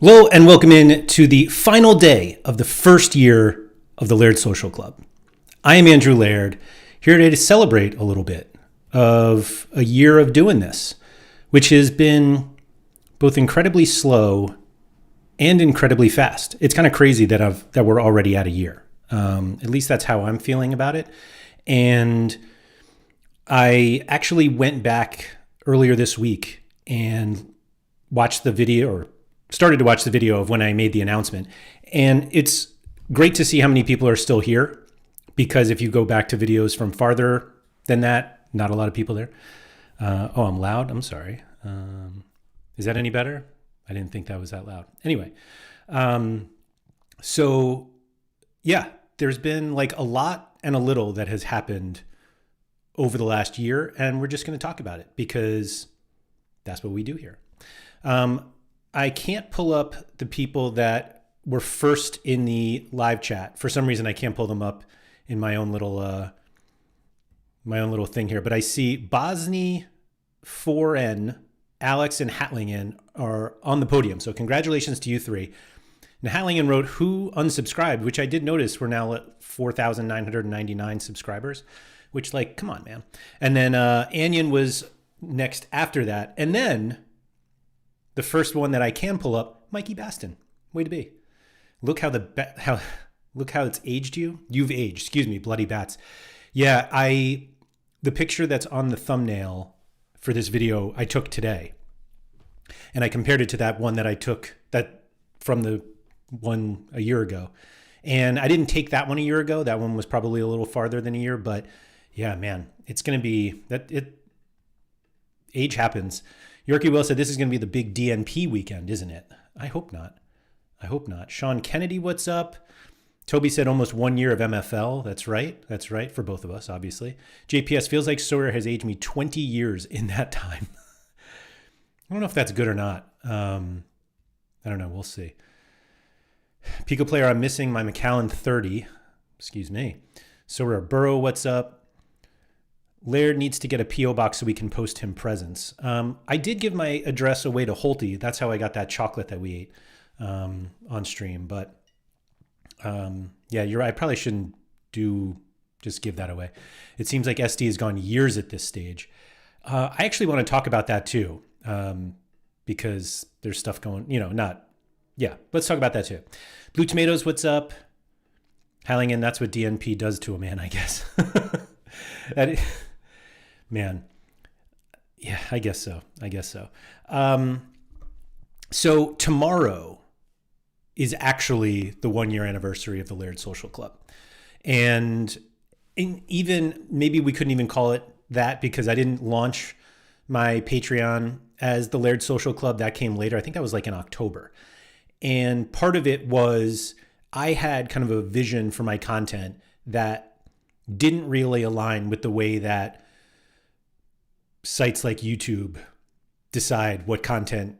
Hello and welcome in to the final day of the first year of the Laird Social Club. I am Andrew Laird, here today to celebrate a little bit of a year of doing this, which has been both incredibly slow and incredibly fast. It's kind of crazy that we're already at a year. At least that's how I'm feeling about it. And I actually went back earlier this week and watched the video, or started to watch the video of when I made the announcement. And it's great to see how many people are still here, because if you go back to videos from farther than that, not a lot of people there. I'm loud. I'm sorry. Is that any better? I didn't think that was that loud. Anyway, so yeah, there's been like a lot and a little that has happened over the last year, and we're just going to talk about it because that's what we do here. I can't pull up the people that were first in the live chat. For some reason, I can't pull them up in my own little thing here. But I see Bosny, 4N, Alex, and Hatlingen are on the podium. So congratulations to you three. And Hatlingen wrote, "Who unsubscribed?" which I did notice we're now at 4,999 subscribers, which, like, come on, man. And then Anyan was next after that. And then the first one that I can pull up, Mikey Baston. Way to be. Look how look how it's aged you. You've aged. Excuse me, bloody bats. Yeah, the picture that's on the thumbnail for this video I took today, and I compared it to that one that I took from the one a year ago. And I didn't take that one a year ago. That one was probably a little farther than a year, but yeah, man, it's going to be age happens. Yorkie Will said this is going to be the big DNP weekend, isn't it? I hope not. I hope not. Sean Kennedy, what's up? Toby said almost 1 year of MFL. That's right. That's right for both of us, obviously. JPS feels like Sorare has aged me 20 years in that time. I don't know if that's good or not. I don't know. We'll see. Pico player, I'm missing my McAllen 30. Excuse me. Sorare Burrow, what's up? Laird needs to get a P.O. box so we can post him presents. I did give my address away to Holty. That's how I got that chocolate that we ate on stream. But yeah, you're right. I probably shouldn't just give that away. It seems like SD has gone years at this stage. I actually want to talk about that too, because there's stuff going, let's talk about that too. Blue Tomatoes, what's up? Halligan, that's what DNP does to a man, I guess. Man, yeah, I guess so. So tomorrow is actually the 1 year anniversary of the Laird Social Club. And even maybe we couldn't even call it that because I didn't launch my Patreon as the Laird Social Club. That came later. I think that was like in October. And part of it was I had kind of a vision for my content that didn't really align with the way that sites like YouTube decide what content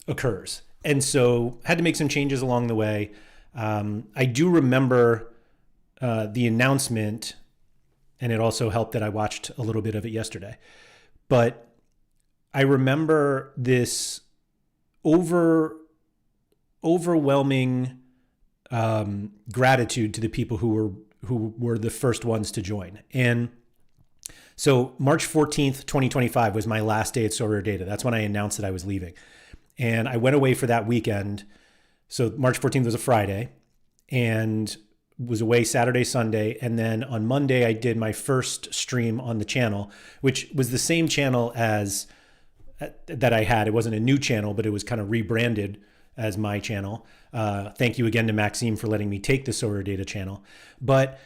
occurs. And so had to make some changes along the way. I do remember the announcement, and it also helped that I watched a little bit of it yesterday. But I remember this overwhelming gratitude to the people who were the first ones to join. And so March 14th, 2025 was my last day at Sorare Data. That's when I announced that I was leaving. And I went away for that weekend. So March 14th was a Friday and was away Saturday, Sunday. And then on Monday, I did my first stream on the channel, which was the same channel as that I had. It wasn't a new channel, but it was kind of rebranded as my channel. Thank you again to Maxime for letting me take the Sorare Data channel. But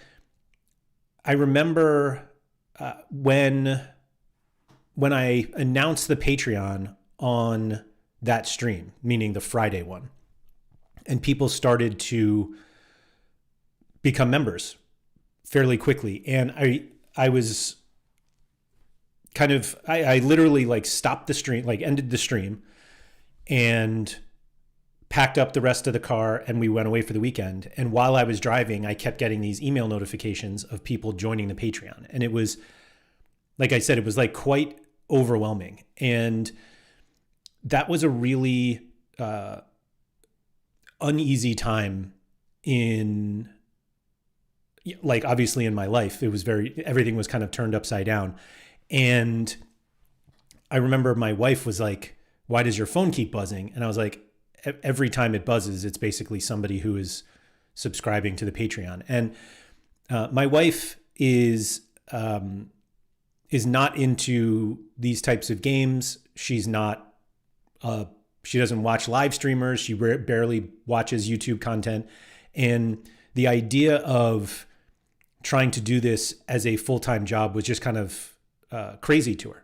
I remember when I announced the Patreon on that stream, meaning the Friday one, and people started to become members fairly quickly. And I was kind of, I literally like stopped the stream, like ended the stream and packed up the rest of the car and we went away for the weekend. And while I was driving, I kept getting these email notifications of people joining the Patreon. And it was, like I said, it was like quite overwhelming. And that was a really uneasy time in, like, obviously in my life. It was everything was kind of turned upside down. And I remember my wife was like, why does your phone keep buzzing? And I was like, every time it buzzes, it's basically somebody who is subscribing to the Patreon. And my wife is not into these types of games. She's not, she doesn't watch live streamers. She barely watches YouTube content. And the idea of trying to do this as a full-time job was just kind of crazy to her.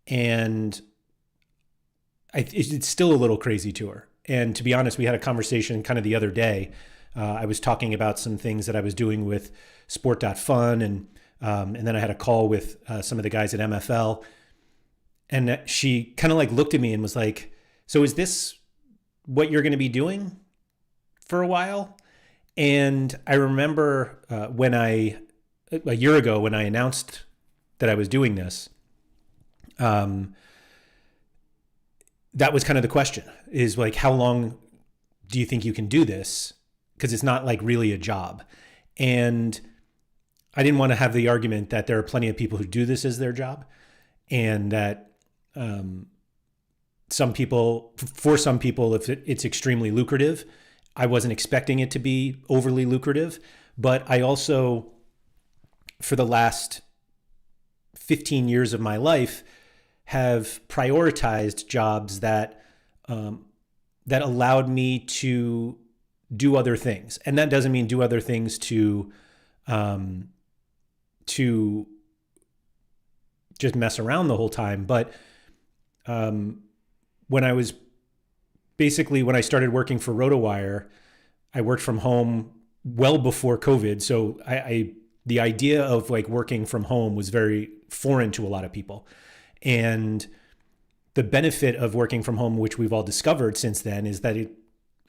And it's still a little crazy to her. And to be honest, we had a conversation kind of the other day. I was talking about some things that I was doing with Sport.Fun, and then I had a call with some of the guys at MFL. And she kind of like looked at me and was like, so is this what you're going to be doing for a while? And I remember a year ago when I announced that I was doing this, that was kind of the question, is like, how long do you think you can do this? Because it's not like really a job. And I didn't want to have the argument that there are plenty of people who do this as their job, and that for some people, if it's extremely lucrative. I wasn't expecting it to be overly lucrative, but I also, for the last 15 years of my life, have prioritized jobs that allowed me to do other things. And that doesn't mean do other things to just mess around the whole time. But when I started working for RotoWire, I worked from home well before COVID. So the idea of like working from home was very foreign to a lot of people. And the benefit of working from home, which we've all discovered since then, is that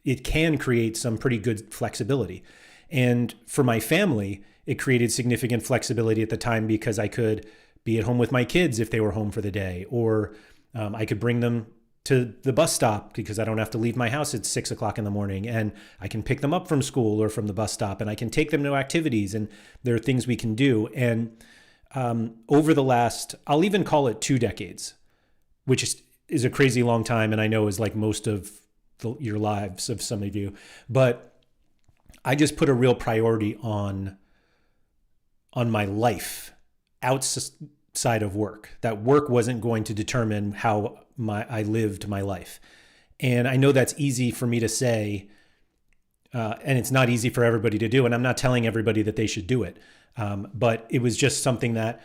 it can create some pretty good flexibility. And for my family, it created significant flexibility at the time, because I could be at home with my kids if they were home for the day, or I could bring them to the bus stop because I don't have to leave my house at 6 o'clock in the morning, and I can pick them up from school or from the bus stop, and I can take them to activities, and there are things we can do. And over the last, I'll even call it 2 decades, which is a crazy long time, and I know is like most of your lives of some of you, but I just put a real priority on my life outside of work. That work wasn't going to determine how I lived my life. And I know that's easy for me to say, and it's not easy for everybody to do. And I'm not telling everybody that they should do it. But it was just something that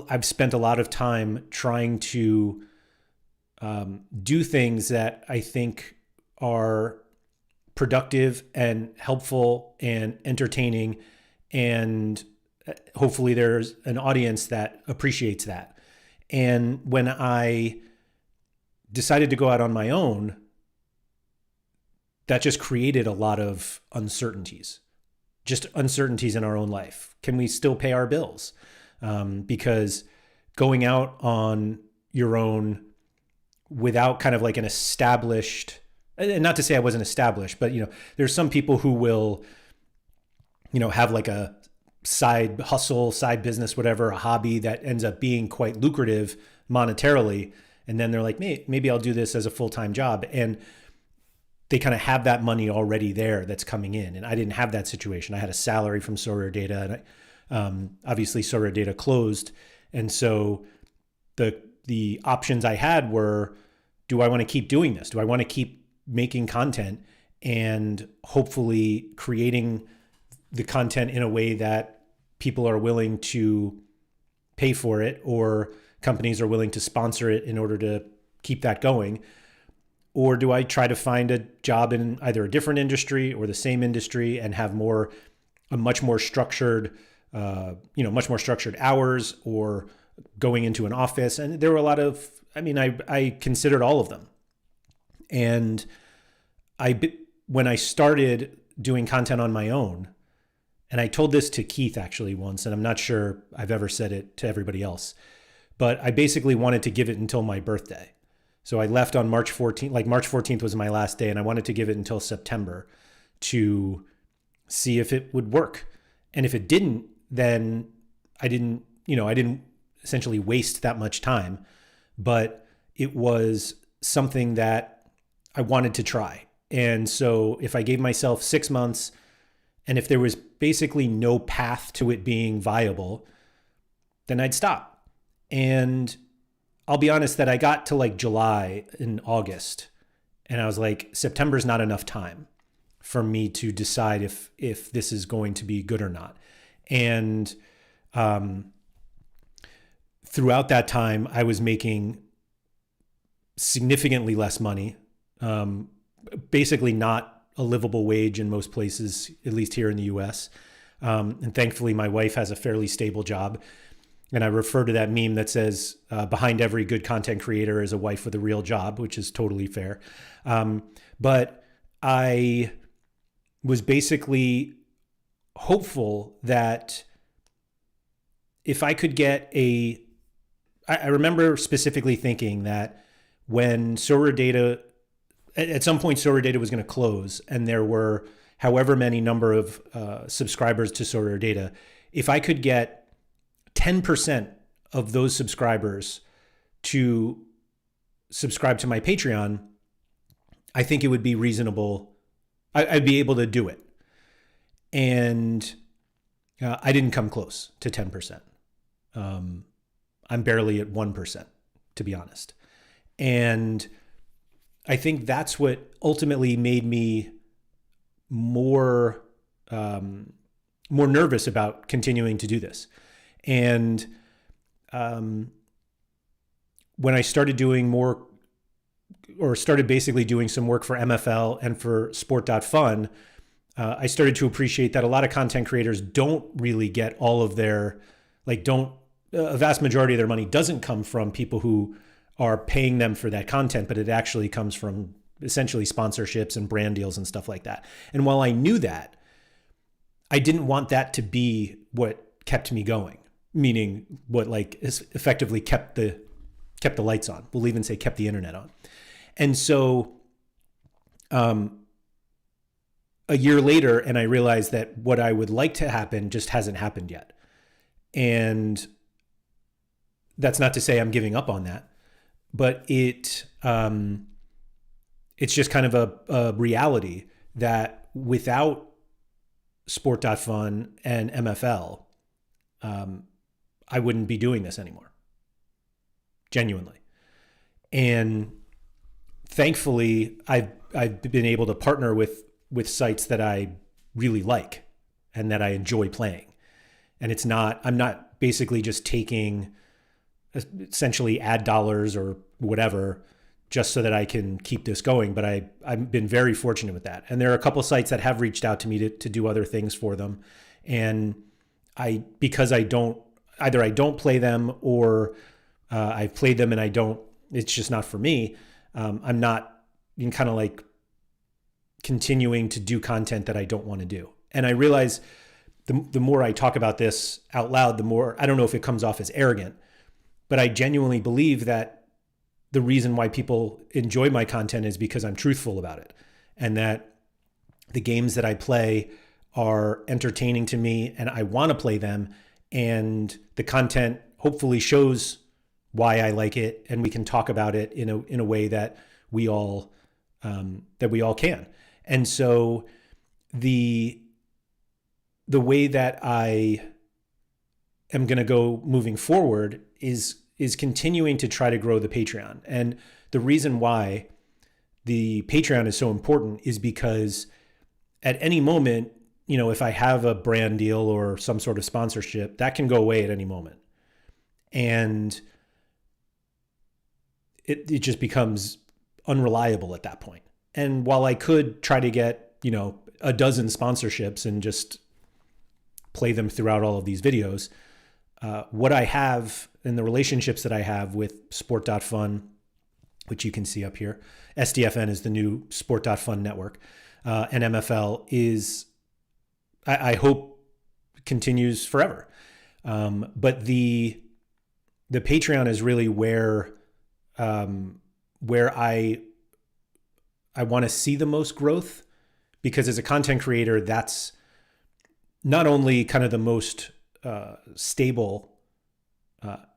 I've spent a lot of time trying to do things that I think are productive and helpful and entertaining, and hopefully there's an audience that appreciates that. And when I decided to go out on my own, that just created a lot of uncertainties, just uncertainties in our own life. Can we still pay our bills? Because going out on your own without kind of like an established, and not to say I wasn't established, but there's some people who will, have like a side hustle, side business, whatever, a hobby that ends up being quite lucrative monetarily. And then they're like, maybe I'll do this as a full-time job. And they kind of have that money already there that's coming in. And I didn't have that situation. I had a salary from Sorare Data, and obviously Sorare Data closed. And so the options I had were, do I want to keep doing this? Do I want to keep making content and hopefully creating the content in a way that people are willing to pay for it, or companies are willing to sponsor it in order to keep that going? Or do I try to find a job in either a different industry or the same industry and have a much more structured hours, or going into an office? And there were a lot of, I considered all of them. And when I started doing content on my own, and I told this to Keith actually once, and I'm not sure I've ever said it to everybody else, but I basically wanted to give it until my birthday. So I left on March 14th, like March 14th was my last day, and I wanted to give it until September to see if it would work. And if it didn't, then I didn't essentially waste that much time, but it was something that I wanted to try. And so if I gave myself 6 months, and if there was basically no path to it being viable, then I'd stop. And I'll be honest that I got to like July and August, and I was like, September's not enough time for me to decide if this is going to be good or not. And throughout that time, I was making significantly less money, basically not a livable wage in most places, at least here in the US. And thankfully, my wife has a fairly stable job. And I refer to that meme that says, behind every good content creator is a wife with a real job, which is totally fair. But I was basically hopeful that if I could get I remember specifically thinking that when Sorare data, at some point Sorare data was going to close, and there were however many number of subscribers to Sorare data, if I could get 10% of those subscribers to subscribe to my Patreon, I think it would be reasonable. I'd be able to do it. And I didn't come close to 10%. I'm barely at 1%, to be honest. And I think that's what ultimately made me more nervous about continuing to do this. And when I started doing more, or started basically doing some work for MFL and for Sport.Fun, I started to appreciate that a lot of content creators don't really get all of their, a vast majority of their money doesn't come from people who are paying them for that content, but it actually comes from essentially sponsorships and brand deals and stuff like that. And while I knew that, I didn't want that to be what kept me going, meaning what effectively kept the lights on. We'll even say kept the internet on. And so a year later, and I realized that what I would like to happen just hasn't happened yet. And that's not to say I'm giving up on that, but it's just kind of a reality that without Sport.Fun and MFL, I wouldn't be doing this anymore. Genuinely. And thankfully, I've been able to partner with sites that I really like and that I enjoy playing. And I'm not basically just taking essentially ad dollars or whatever just so that I can keep this going. But I've been very fortunate with that. And there are a couple sites that have reached out to me to do other things for them. And because I don't play them, or I've played them and it's just not for me. I'm not kind of like continuing to do content that I don't want to do. And I realize the more I talk about this out loud, the more, I don't know if it comes off as arrogant, but I genuinely believe that the reason why people enjoy my content is because I'm truthful about it, and that the games that I play are entertaining to me and I want to play them, and the content hopefully shows why I like it, and we can talk about it in a way that we all can. And so the way that I am going to go moving forward is continuing to try to grow the Patreon. And the reason why the Patreon is so important is because at any moment, if I have a brand deal or some sort of sponsorship, that can go away at any moment. And it just becomes unreliable at that point. And while I could try to get, a dozen sponsorships and just play them throughout all of these videos, what I have and the relationships that I have with Sport.Fun, which you can see up here, SDFN is the new Sport.Fun network, and MFL is, I hope, continues forever. But the Patreon is really where where I want to see the most growth, because as a content creator, that's not only kind of the most stable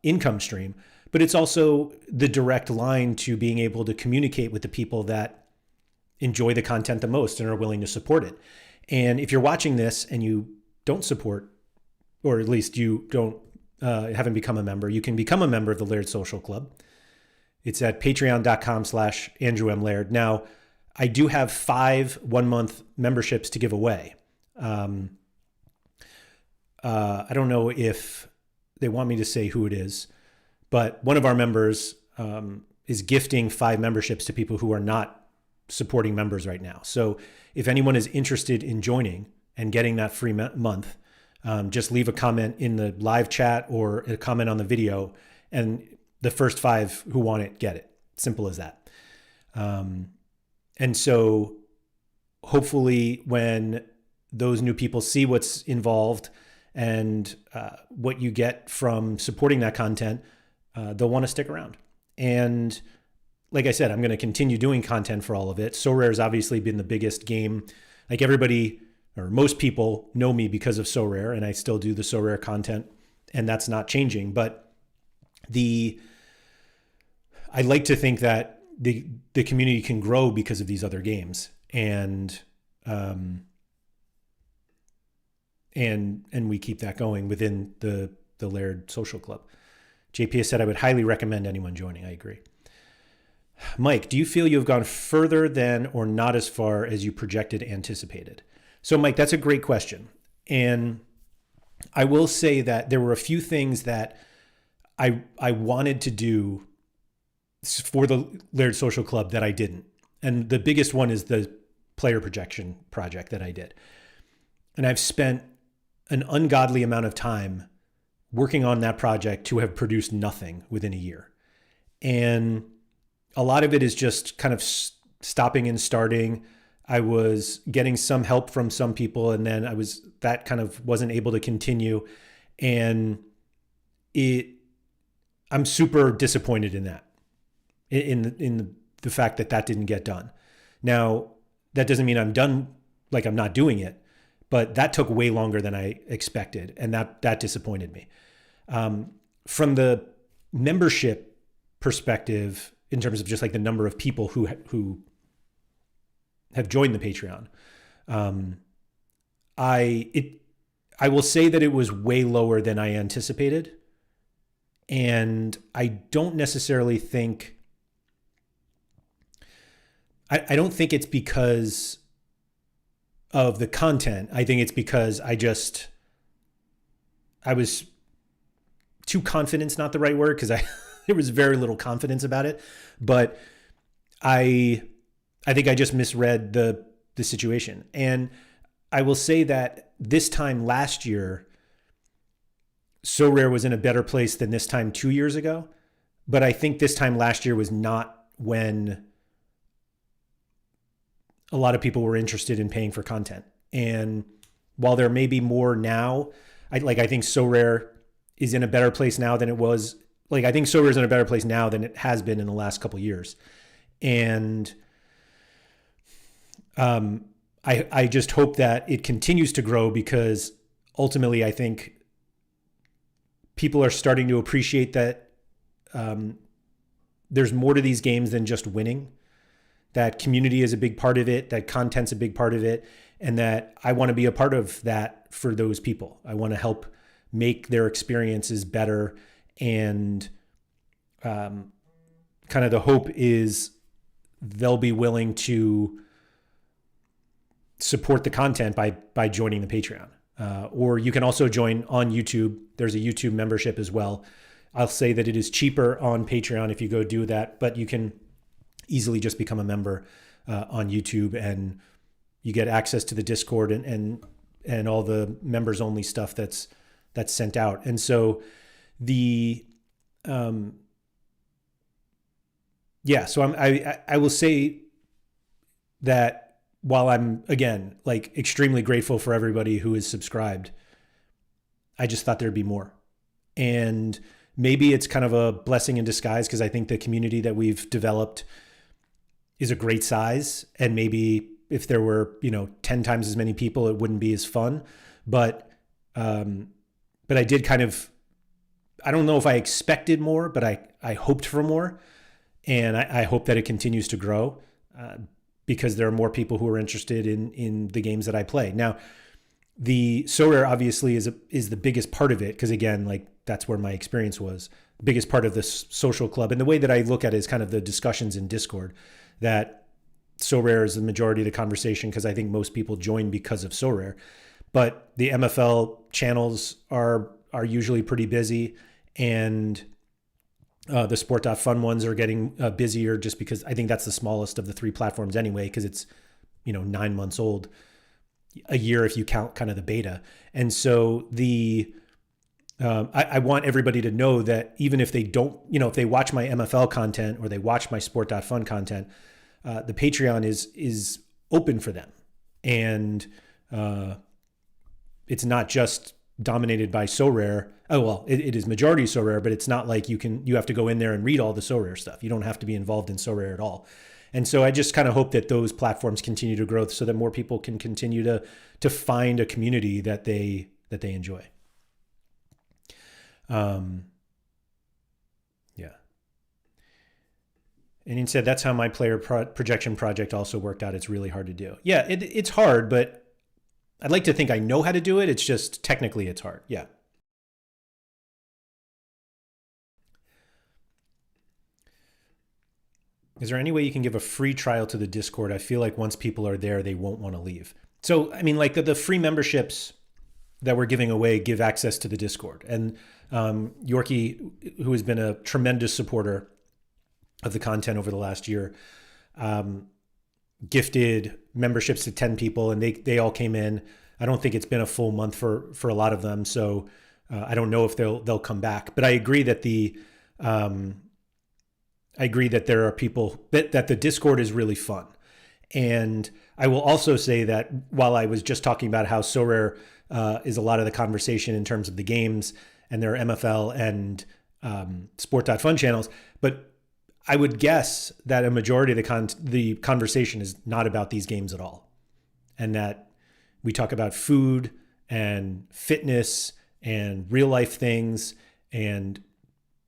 income stream, but it's also the direct line to being able to communicate with the people that enjoy the content the most and are willing to support it. And if you're watching this and you don't support, or at least you don't haven't become a member, you can become a member of the Laird Social Club. It's at patreon.com/Andrew M. Laird. Now, I do have 5 1-month memberships to give away. I don't know if they want me to say who it is, but one of our members is gifting 5 memberships to people who are not supporting members right now. So if anyone is interested in joining and getting that free month, just leave a comment in the live chat or a comment on the video, and the first 5 who want it get it. Simple as that. And so hopefully when those new people see what's involved and what you get from supporting that content, they'll want to stick around. And like I said, I'm going to continue doing content for all of it. Sorare has obviously been the biggest game. Like everybody, or most people know me because of Sorare, and I still do the Sorare content, and that's not changing. But I like to think that the community can grow because of these other games, and we keep that going within the Laird Social Club. JP has said, I would highly recommend anyone joining. I agree. Mike, do you feel you have gone further than or not as far as you projected, anticipated? So Mike, that's a great question. And I will say that there were a few things that I wanted to do for the Laird Social Club that I didn't. And the biggest one is the player projection project that I did. And I've spent an ungodly amount of time working on that project to have produced nothing within a year. And a lot of it is just kind of stopping and starting. I was getting some help from some people, and then that kind of wasn't able to continue. And I'm super disappointed in that, in the fact that didn't get done. Now, that doesn't mean I'm done, like I'm not doing it, but that took way longer than I expected, and that disappointed me. From the membership perspective, in terms of just like the number of people who have joined the Patreon, I will say that it was way lower than I anticipated, and I don't necessarily think. I don't think it's because of the content. I think it's because I was too confident's not the right word, because there was very little confidence about it, but I think I just misread the situation. And I will say that this time last year, Sorare was in a better place than this time 2 years ago. But I think this time last year was not when a lot of people were interested in paying for content. And while there may be more now, I think Sorare is in a better place now than it was. Like, I think Sorare is in a better place now than it has been in the last couple of years. And I just hope that it continues to grow, because ultimately I think people are starting to appreciate that there's more to these games than just winning, that community is a big part of it, that content's a big part of it, and that I want to be a part of that for those people. I want to help make their experiences better. And kind of the hope is they'll be willing to support the content by joining the Patreon. Or you can also join on YouTube. There's a YouTube membership as well. I'll say that it is cheaper on Patreon if you go do that, but you can easily just become a member on YouTube, and you get access to the Discord and all the members only stuff that's sent out. And so so I will say that while I'm, again, like extremely grateful for everybody who is subscribed, I just thought there'd be more. And maybe it's kind of a blessing in disguise because I think the community that we've developed is a great size. And maybe if there were, 10 times as many people, it wouldn't be as fun. But I did kind of, I don't know if I expected more, but I hoped for more. And I hope that it continues to grow because there are more people who are interested in the games that I play. Now, the Sorare obviously is the biggest part of it because, again, like that's where my experience was. The biggest part of this social club. And the way that I look at it is kind of the discussions in Discord, that Sorare is the majority of the conversation because I think most people join because of Sorare. But the MFL channels are usually pretty busy, and the Sport.Fun ones are getting busier just because I think that's the smallest of the three platforms anyway, because it's 9 months old, a year if you count kind of the beta. And so I want everybody to know that even if they don't, if they watch my MFL content or they watch my Sport.Fun content, the Patreon is open for them. And it's not just dominated by Sorare. Oh, well, it is majority Sorare, but it's not like you have to go in there and read all the Sorare stuff. You don't have to be involved in Sorare at all. And so I just kind of hope that those platforms continue to grow so that more people can continue to find a community that they enjoy. Yeah. And he said, that's how my player projection project also worked out. It's really hard to do. Yeah, it's hard, but I'd like to think I know how to do it. It's just technically it's hard. Yeah. Is there any way you can give a free trial to the Discord? I feel like once people are there, they won't want to leave. So, I mean, like the free memberships that we're giving away give access to the Discord. And Yorkie, who has been a tremendous supporter of the content over the last year, gifted memberships to 10 people, and they all came in. I don't think it's been a full month for a lot of them, so I don't know if they'll come back. But I agree that there are people that the Discord is really fun. And I will also say that while I was just talking about how Sorare is a lot of the conversation in terms of the games and their MFL and Sport.Fun channels, but I would guess that a majority of the conversation is not about these games at all. And that we talk about food and fitness and real life things and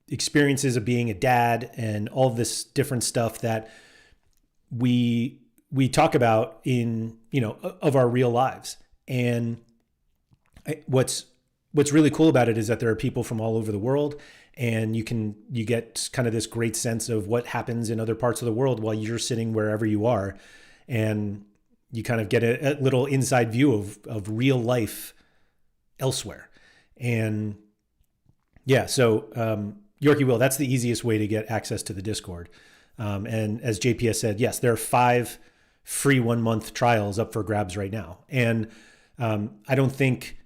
experiences of being a dad and all this different stuff that we talk about in, of our real lives. And what's really cool about it is that there are people from all over the world, and you get kind of this great sense of what happens in other parts of the world while you're sitting wherever you are. And you kind of get a little inside view of real life elsewhere. And yeah, so Yorkie Will, that's the easiest way to get access to the Discord. And as JPS said, yes, there are 5 free 1-month trials up for grabs right now. And I don't think,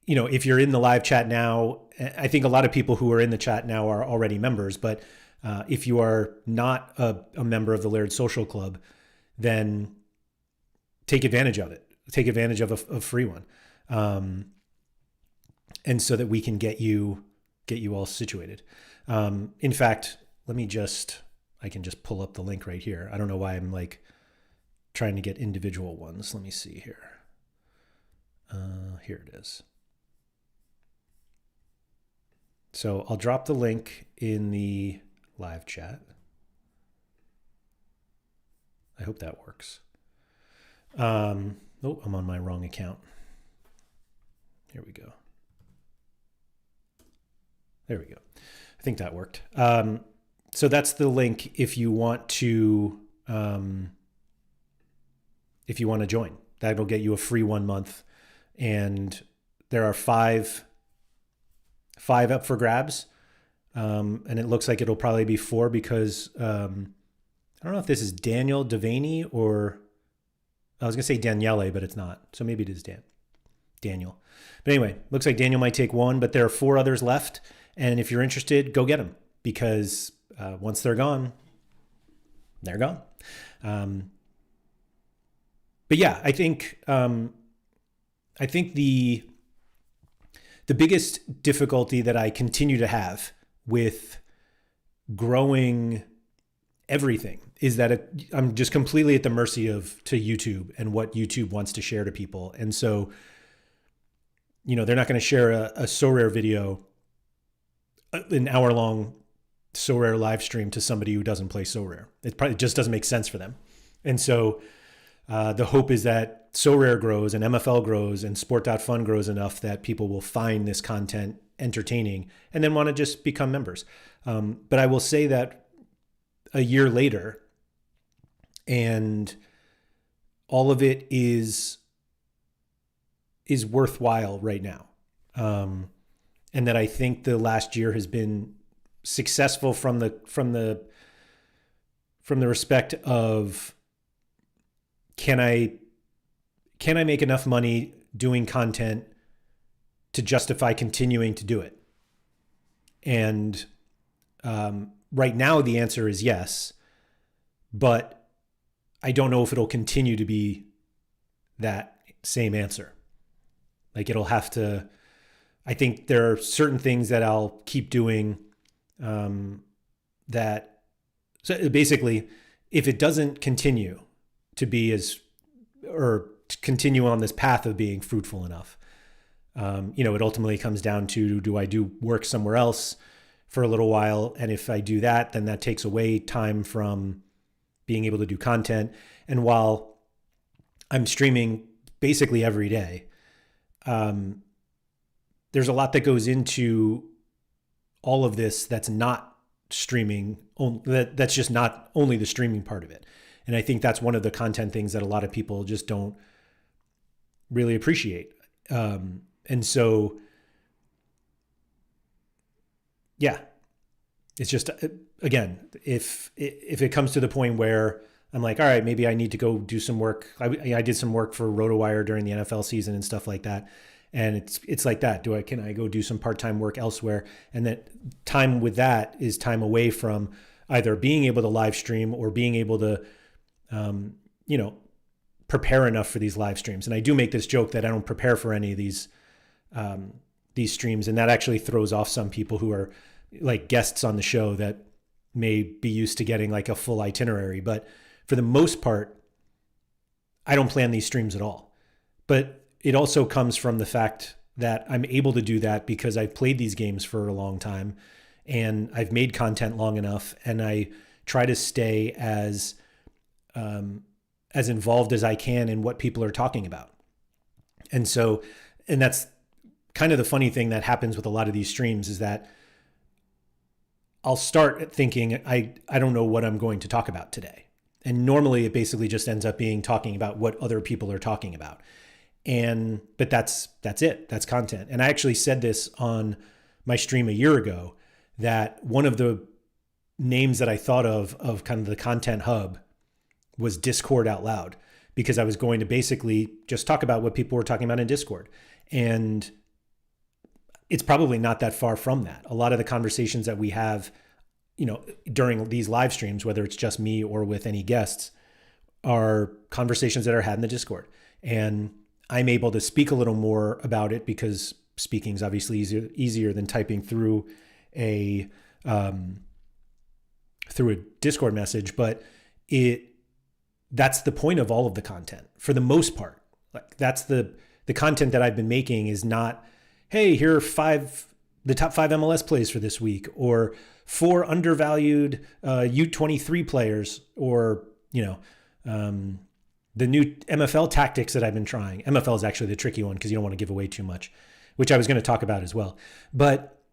if you're in the live chat now, I think a lot of people who are in the chat now are already members. But if you are not a member of the Laird Social Club, then take advantage of it. Take advantage of a free one. And so that we can get you all situated. In fact, I can just pull up the link right here. I don't know why I'm like trying to get individual ones. Let me see here. Here it is. So I'll drop the link in the live chat. I hope that works. Oh, I'm on my wrong account. Here we go. There we go. I think that worked. So that's the link if you want to join. That'll get you a free 1 month, and there are 5 up for grabs. And it looks like it'll probably be 4 because I don't know if this is Daniel Devaney or I was gonna say Daniele, but it's not. So maybe it is Daniel. But anyway, looks like Daniel might take 1, but there are 4 others left. And if you're interested, go get them, because once they're gone, they're gone. But yeah, I think the the biggest difficulty that I continue to have with growing everything is that I'm just completely at the mercy to YouTube and what YouTube wants to share to people. And so, they're not going to share a Sorare video, an hour-long Sorare live stream to somebody who doesn't play Sorare. It probably just doesn't make sense for them. And so the hope is that Sorare grows and MFL grows and Sport.Fun grows enough that people will find this content entertaining and then want to just become members. But I will say that a year later, and all of it is worthwhile right now. And that I think the last year has been successful from the respect of, can I make enough money doing content to justify continuing to do it? And right now the answer is yes, but I don't know if it'll continue to be that same answer. Like, it'll have to, I think there are certain things that I'll keep doing that, so basically, if it doesn't continue to be or to continue on this path of being fruitful enough, it ultimately comes down to, do I do work somewhere else for a little while? And if I do that, then that takes away time from being able to do content. And while I'm streaming basically every day, there's a lot that goes into all of this that's not streaming, that's just not only the streaming part of it. And I think that's one of the content things that a lot of people just don't really appreciate. And so, yeah, it's just, again, if it comes to the point where I'm like, all right, maybe I need to go do some work. I did some work for RotoWire during the NFL season and stuff like that. And it's like that. Can I go do some part-time work elsewhere? And that time with that is time away from either being able to live stream or being able to, prepare enough for these live streams. And I do make this joke that I don't prepare for any of these streams. And that actually throws off some people who are like guests on the show that may be used to getting like a full itinerary. But for the most part, I don't plan these streams at all. But it also comes from the fact that I'm able to do that because I've played these games for a long time and I've made content long enough, and I try to stay as involved as I can in what people are talking about. And that's kind of the funny thing that happens with a lot of these streams, is that I'll start thinking, I don't know what I'm going to talk about today. And normally it basically just ends up being talking about what other people are talking about. But that's it. That's content. And I actually said this on my stream a year ago, that one of the names that I thought of kind of the content hub was Discord Out Loud, because I was going to basically just talk about what people were talking about in Discord. And it's probably not that far from that. A lot of the conversations that we have, during these live streams, whether it's just me or with any guests, are conversations that are had in the Discord. And I'm able to speak a little more about it because speaking is obviously easier than typing through a Discord message. But that's the point of all of the content for the most part. Like, that's the content that I've been making is not, hey, here are the top 5 MLS plays for this week, or 4 undervalued U23 players, or, the new MFL tactics that I've been trying. MFL is actually the tricky one because you don't want to give away too much, which I was going to talk about as well. But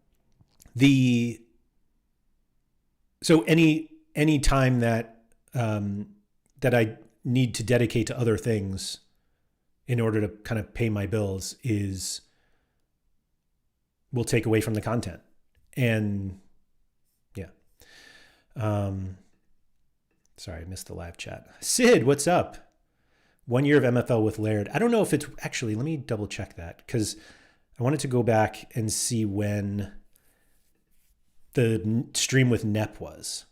so any time that I need to dedicate to other things in order to kind of pay my bills will take away from the content. And yeah. Sorry, I missed the live chat. Sid, what's up? 1 year of MFL with Laird. I don't know if it's actually, let me double check that, because I wanted to go back and see when the stream with Nep was.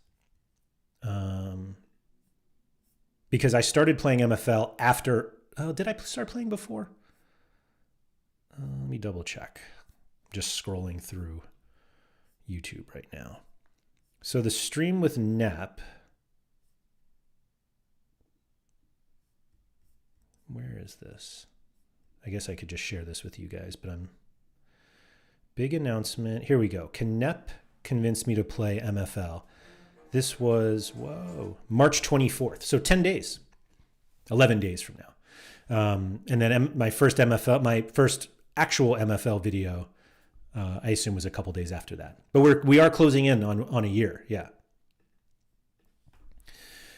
Because I started playing MFL after, did I start playing before? Let me double check. just scrolling through YouTube right now. So the stream with Nep, where is this? I guess I could just share this with you guys, but big announcement. Here we go. Can Nep convince me to play MFL? This was, March 24th. So 10 days, 11 days from now. And then my first actual MFL video, I assume was a couple days after that. But we are closing in on a year. Yeah.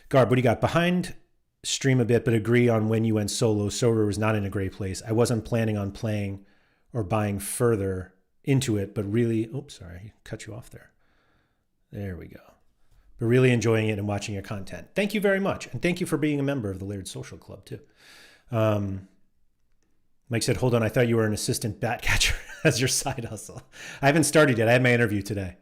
Garb, what do you got? Behind stream a bit, but agree on when you went solo. Sorare was not in a great place. I wasn't planning on playing or buying further into it, but really, sorry, cut you off there. There we go. But really enjoying it and watching your content. Thank you very much. And thank you for being a member of the Laird Social Club too. Mike said, hold on, I thought you were an assistant bat catcher as your side hustle. I haven't started yet. I had my interview today.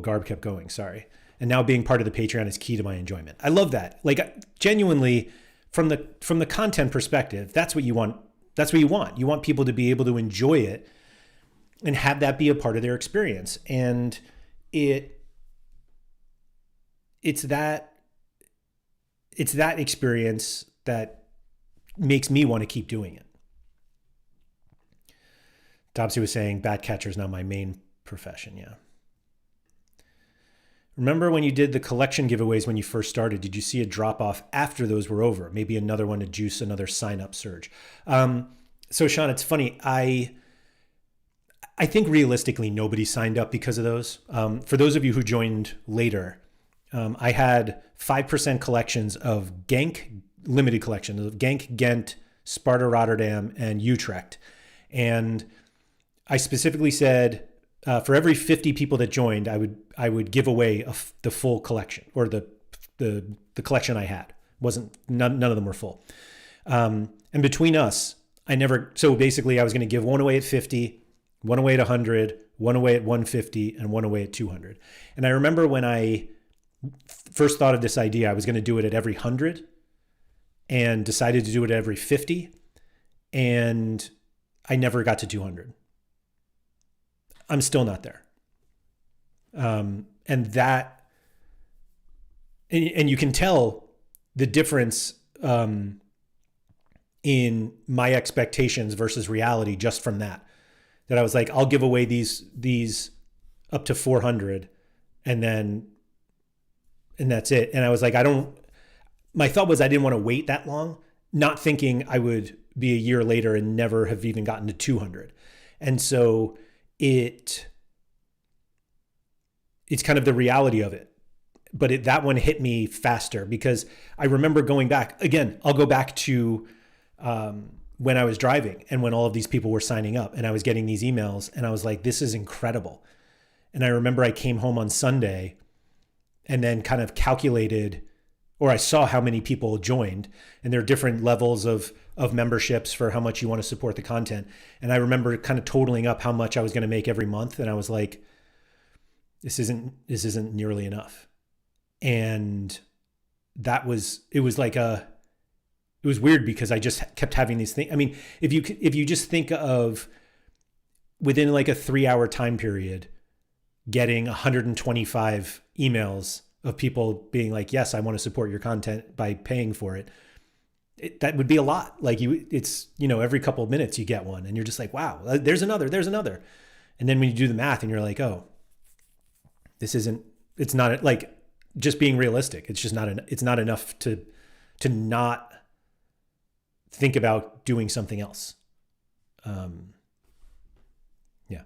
Garb kept going, sorry. And now being part of the Patreon is key to my enjoyment. I love that. Like, genuinely, from the content perspective, that's what you want. That's what you want. You want people to be able to enjoy it and have that be a part of their experience. And it's that experience that makes me want to keep doing it. Dobsy was saying, bat catcher is now my main profession. Yeah. Remember when you did the collection giveaways when you first started? Did you see a drop off after those were over? Maybe another one to juice another sign up surge. So Sean, it's funny. I think realistically nobody signed up because of those. For those of you who joined later, I had 5% collections of Genk, limited collections of Genk, Ghent, Sparta Rotterdam, and Utrecht. And I specifically said, for every 50 people that joined, I would give away the full collection, or the collection I had. None of them were full. And between us, so basically I was going to give one away at 50, one away at 100, one away at 150, and one away at 200. And I remember when I first thought of this idea, I was going to do it at every 100 and decided to do it at every 50. And I never got to 200. I'm still not there. And you can tell the difference in my expectations versus reality just from that I was like, I'll give away these up to 400 and that's it. And I was like, my thought was I didn't want to wait that long, not thinking I would be a year later and never have even gotten to 200. And so it's kind of the reality of it. But that one hit me faster because I remember going back. Again, I'll go back to when I was driving and when all of these people were signing up and I was getting these emails and I was like, this is incredible. And I remember I came home on Sunday and then kind of calculated, or I saw how many people joined, and there are different levels of memberships for how much you want to support the content. And I remember kind of totaling up how much I was going to make every month. And I was like, this isn't nearly enough. And it was weird because I just kept having these things. I mean, if you just think of within like a 3-hour time period, getting 125 emails of people being like, yes, I want to support your content by paying for it. That would be a lot. Like every couple of minutes you get one and you're just like, wow, there's another. And then when you do the math and you're like, oh, it's not like, just being realistic. It's just it's not enough to not think about doing something else. Yeah.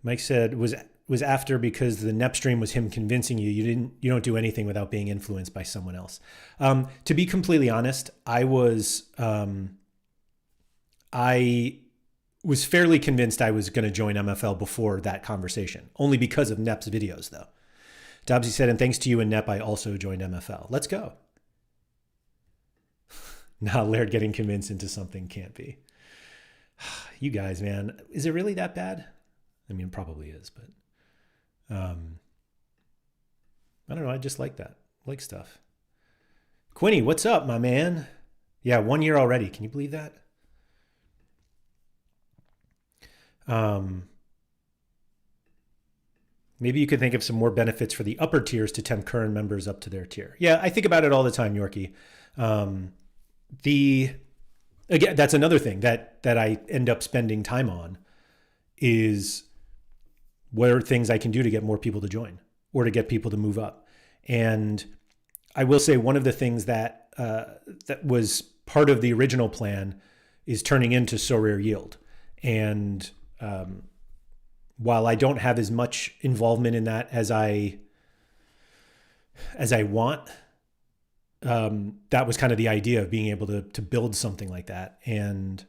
Mike said, was after because the NEP stream was him convincing you don't do anything without being influenced by someone else. To be completely honest, I was fairly convinced I was going to join MFL before that conversation, only because of NEP's videos though. Dobbsy said, and thanks to you and NEP, I also joined MFL. Let's go. Now Laird getting convinced into something can't be. You guys, man, is it really that bad? I mean, it probably is, but I don't know. I just like that. Like stuff. Quinny, what's up, my man? Yeah, 1 year already. Can you believe that? Maybe you could think of some more benefits for the upper tiers to tempt current members up to their tier. Yeah, I think about it all the time, Yorkie. The Again, that's another thing that I end up spending time on is what are things I can do to get more people to join or to get people to move up. And I will say one of the things that that was part of the original plan is turning into Sorare Yield. And while I don't have as much involvement in that as I want, that was kind of the idea of being able to build something like that. And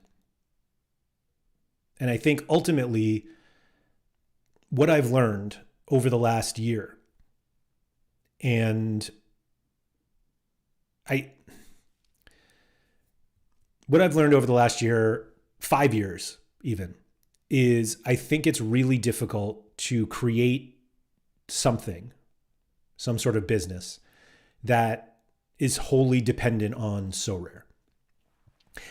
I think ultimately what I've learned over the last year, and what I've learned over the last year, 5 years even, is I think it's really difficult to create something, some sort of business that is wholly dependent on Sorare.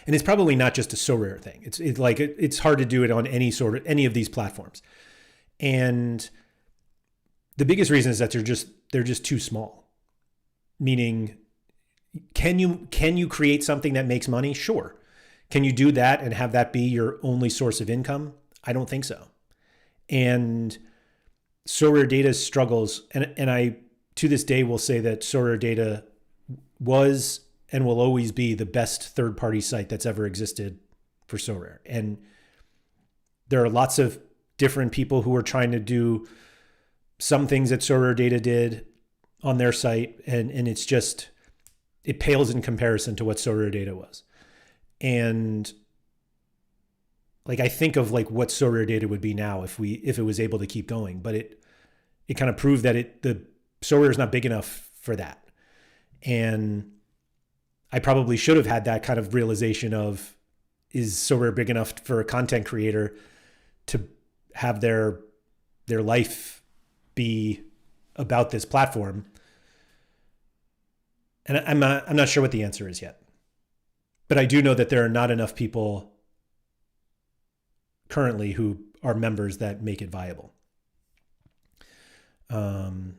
And it's probably not just a Sorare thing. It's hard to do it on any of these platforms. And the biggest reason is that they're just too small. Meaning, can you create something that makes money? Sure. Can you do that and have that be your only source of income? I don't think so. And Sorare Data struggles, and I to this day will say that Sorare Data was and will always be the best third-party site that's ever existed for Sorare. And there are lots of different people who are trying to do some things that Sorare Data did on their site, and it pales in comparison to what Sorare Data was. And I think of what Sorare Data would be now if it was able to keep going, but it kind of proved that the Sorare is not big enough for that. And I probably should have had that kind of realization of, is Sorare big enough for a content creator to have their life be about this platform? And I'm not sure what the answer is yet. But I do know that there are not enough people currently who are members that make it viable. Have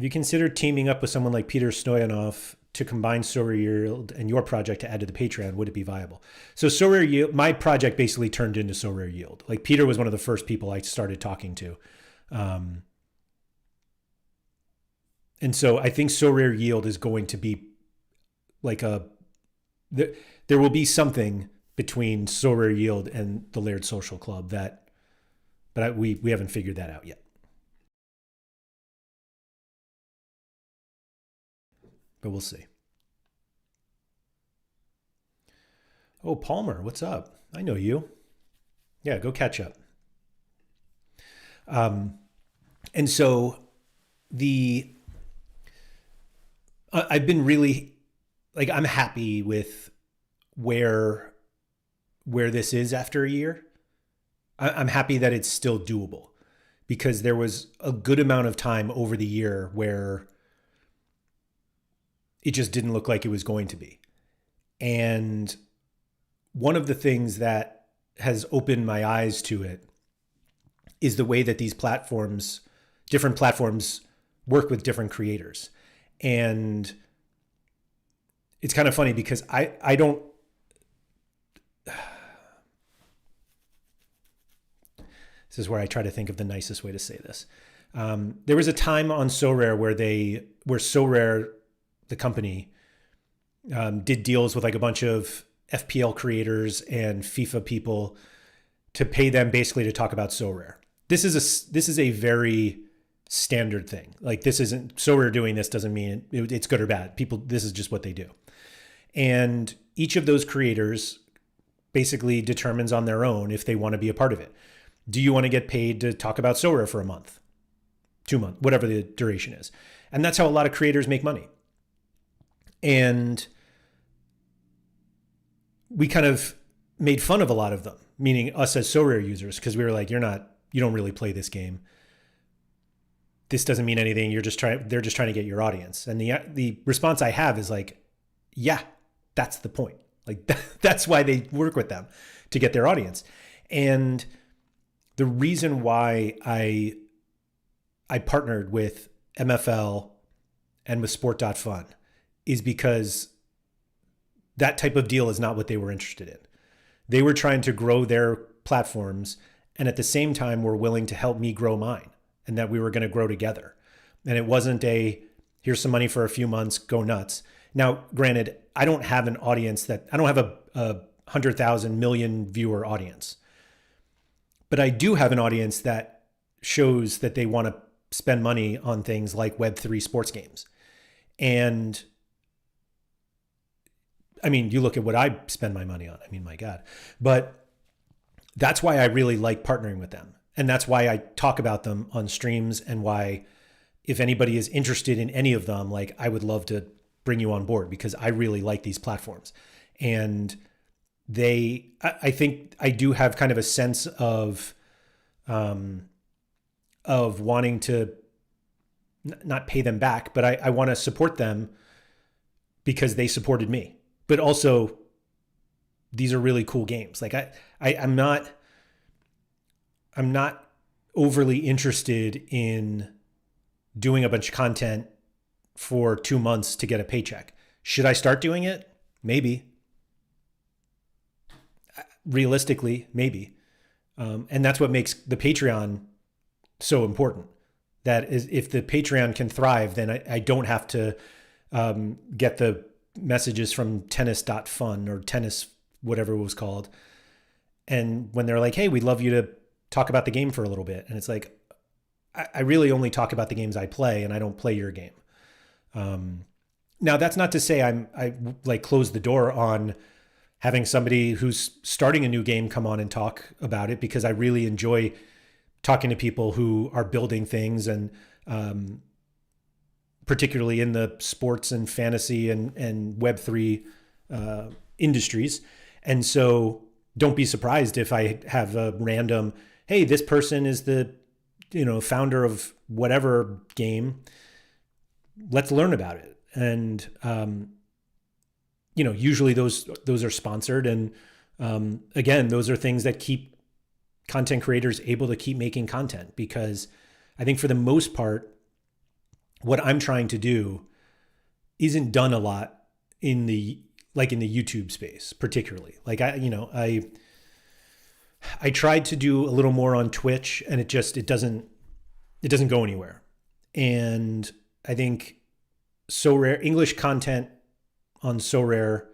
you considered teaming up with someone like Peter Stoyanov to combine Sorare Yield and your project to add to the Patreon? Would it be viable? So Sorare Yield, my project basically turned into Sorare Yield. Peter was one of the first people I started talking to. And so I think Sorare Yield is going to be there will be something between Sorare Yield and the Laird Social Club but we haven't figured that out yet. But we'll see. Oh, Palmer, what's up? I know you. Yeah, go catch up. And so I've been really I'm happy with where this is after a year. I'm happy that it's still doable, because there was a good amount of time over the year where it just didn't look like it was going to be. And one of the things that has opened my eyes to it is the way that these different platforms work with different creators. And it's kind of funny because I don't, this is where I try to think of the nicest way to say this. There was a time on Sorare where Sorare, the company, did deals with a bunch of FPL creators and FIFA people to pay them basically to talk about Sorare. This is a very standard thing. This isn't Sorare doing this doesn't mean it's good or bad. This is just what they do. And each of those creators basically determines on their own if they want to be a part of it. Do you want to get paid to talk about Sorare for a month, 2 months, whatever the duration is? And that's how a lot of creators make money. And we kind of made fun of a lot of them, meaning us as Sorare users, because we were like, you're not you don't really play this game. This doesn't mean anything. They're just trying to get your audience. And the response I have is like, yeah, that's the point. Like that's why they work with them, to get their audience. And the reason why I partnered with MFL and with Sport.Fun is because that type of deal is not what they were interested in. They were trying to grow their platforms, and at the same time were willing to help me grow mine, and that we were going to grow together. And it wasn't here's some money for a few months, go nuts. Now, granted, I don't have an audience I don't have a 100,000 million viewer audience, but I do have an audience that shows that they want to spend money on things like Web3 sports games. And I mean, you look at what I spend my money on. I mean, my God. But that's why I really like partnering with them. And that's why I talk about them on streams, and why, if anybody is interested in any of them, like, I would love to bring you on board, because I really like these platforms. And I think I do have kind of a sense of wanting to not pay them back, but I want to support them because they supported me. But also, these are really cool games. Like I'm not overly interested in doing a bunch of content for 2 months to get a paycheck. Should I start doing it? Maybe. Realistically, maybe. And that's what makes the Patreon so important. That is, if the Patreon can thrive, then I don't have to get the messages from tennis.fun or tennis, whatever it was called. And when they're like, hey, we'd love you to talk about the game for a little bit. And it's like, I really only talk about the games I play, and I don't play your game. Now, that's not to say I like close the door on having somebody who's starting a new game come on and talk about it, because I really enjoy talking to people who are building things, and particularly in the sports and fantasy and Web3 industries. And so don't be surprised if I have a random, hey, this person is the founder of whatever game. Let's learn about it. And usually those are sponsored, and again, those are things that keep content creators able to keep making content, because I think for the most part, what I'm trying to do isn't done a lot in the YouTube space, particularly. Like I tried to do a little more on Twitch, and it doesn't go anywhere. And I think Sorare, English content on Sorare,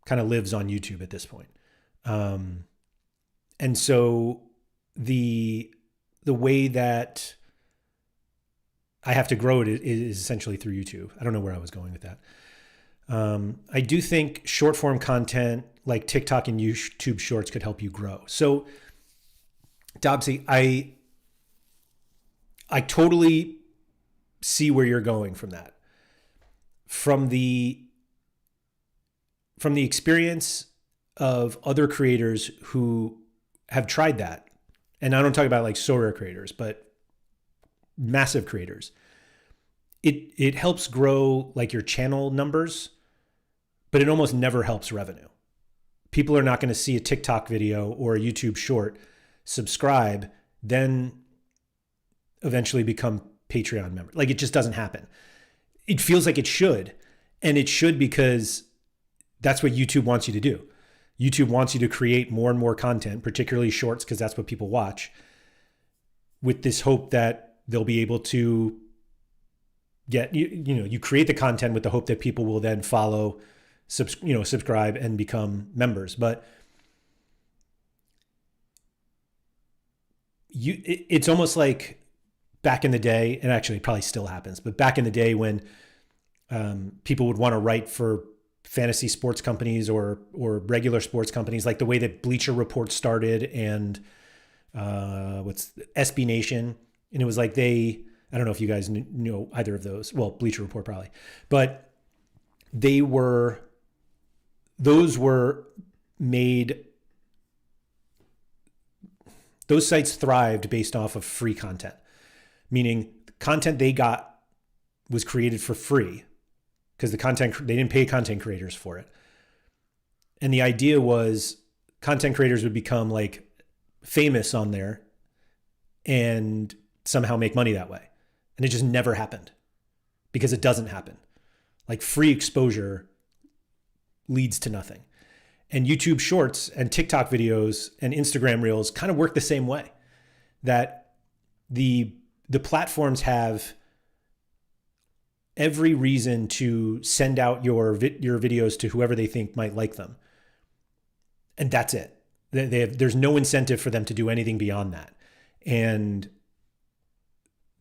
kind of lives on YouTube at this point. And so the way that I have to grow it is essentially through YouTube. I don't know where I was going with that. I do think short form content like TikTok and YouTube Shorts could help you grow. So, Dobbsy, I totally see where you're going from that. From the experience of other creators who have tried that, and I don't talk about like Sorare creators, but massive creators, it helps grow like your channel numbers, but it almost never helps revenue. People are not going to see a TikTok video or a YouTube short, subscribe, then eventually become Patreon members. Like, it just doesn't happen. It feels like it should, and it should because that's what YouTube wants you to do. YouTube wants you to create more and more content, particularly shorts, because that's what people watch, with this hope that they'll be able to get, you create the content with the hope that people will then follow, subscribe and become members. But it's almost like back in the day, and actually it probably still happens, but back in the day when people would want to write for fantasy sports companies or regular sports companies, like the way that Bleacher Report started, and what's SB Nation. And it was like I don't know if you guys know either of those. Well, Bleacher Report probably, but those were made those sites thrived based off of free content, meaning the content they got was created for free because they didn't pay content creators for it. And the idea was content creators would become like famous on there and somehow make money that way. And it just never happened because it doesn't happen. Like free exposure leads to nothing. And YouTube Shorts and TikTok videos and Instagram Reels kind of work the same way. That the platforms have every reason to send out your videos to whoever they think might like them. And that's it. There's no incentive for them to do anything beyond that. And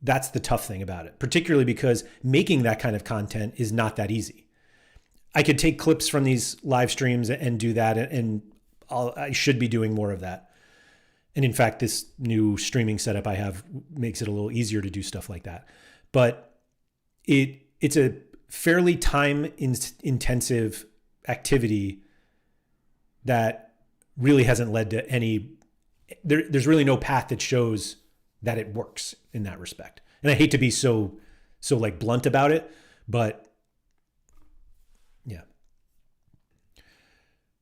that's the tough thing about it, particularly because making that kind of content is not that easy. I could take clips from these live streams and do that, and I should be doing more of that. And in fact, this new streaming setup I have makes it a little easier to do stuff like that. But it's a fairly time-intensive activity that really hasn't led to any. There's really no path that shows that it works in that respect. And I hate to be so like blunt about it, but yeah.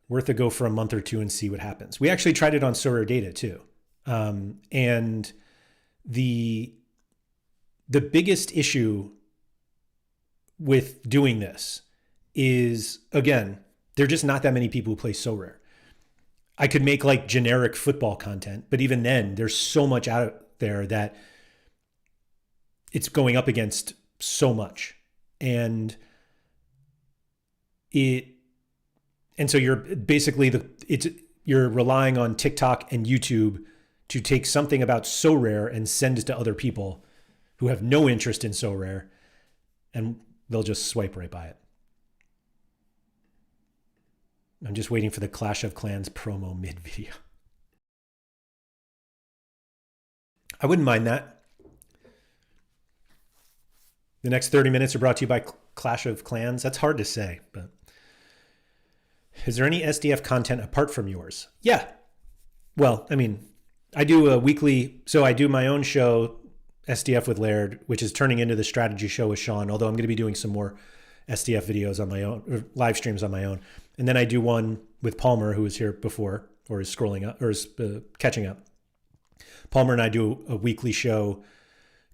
Worth a go for a month or two and see what happens. We actually tried it on Sorare data too. And the biggest issue with doing this is, again, there are just not that many people who play Sorare. I could make like generic football content, but even then there's so much out there that it's going up against so much. And so you're basically you're relying on TikTok and YouTube to take something about Sorare and send it to other people who have no interest in Sorare, and they'll just swipe right by it. I'm just waiting for the Clash of Clans promo mid-video. I wouldn't mind that. The next 30 minutes are brought to you by Clash of Clans. That's hard to say, but is there any SDF content apart from yours? Yeah. Well, I mean, I do a weekly, so I do my own show, SDF with Laird, which is turning into the strategy show with Sean, although I'm going to be doing some more SDF videos on my own, or live streams on my own. And then I do one with Palmer, who was here before, or is scrolling up, or is catching up. Palmer and I do a weekly show,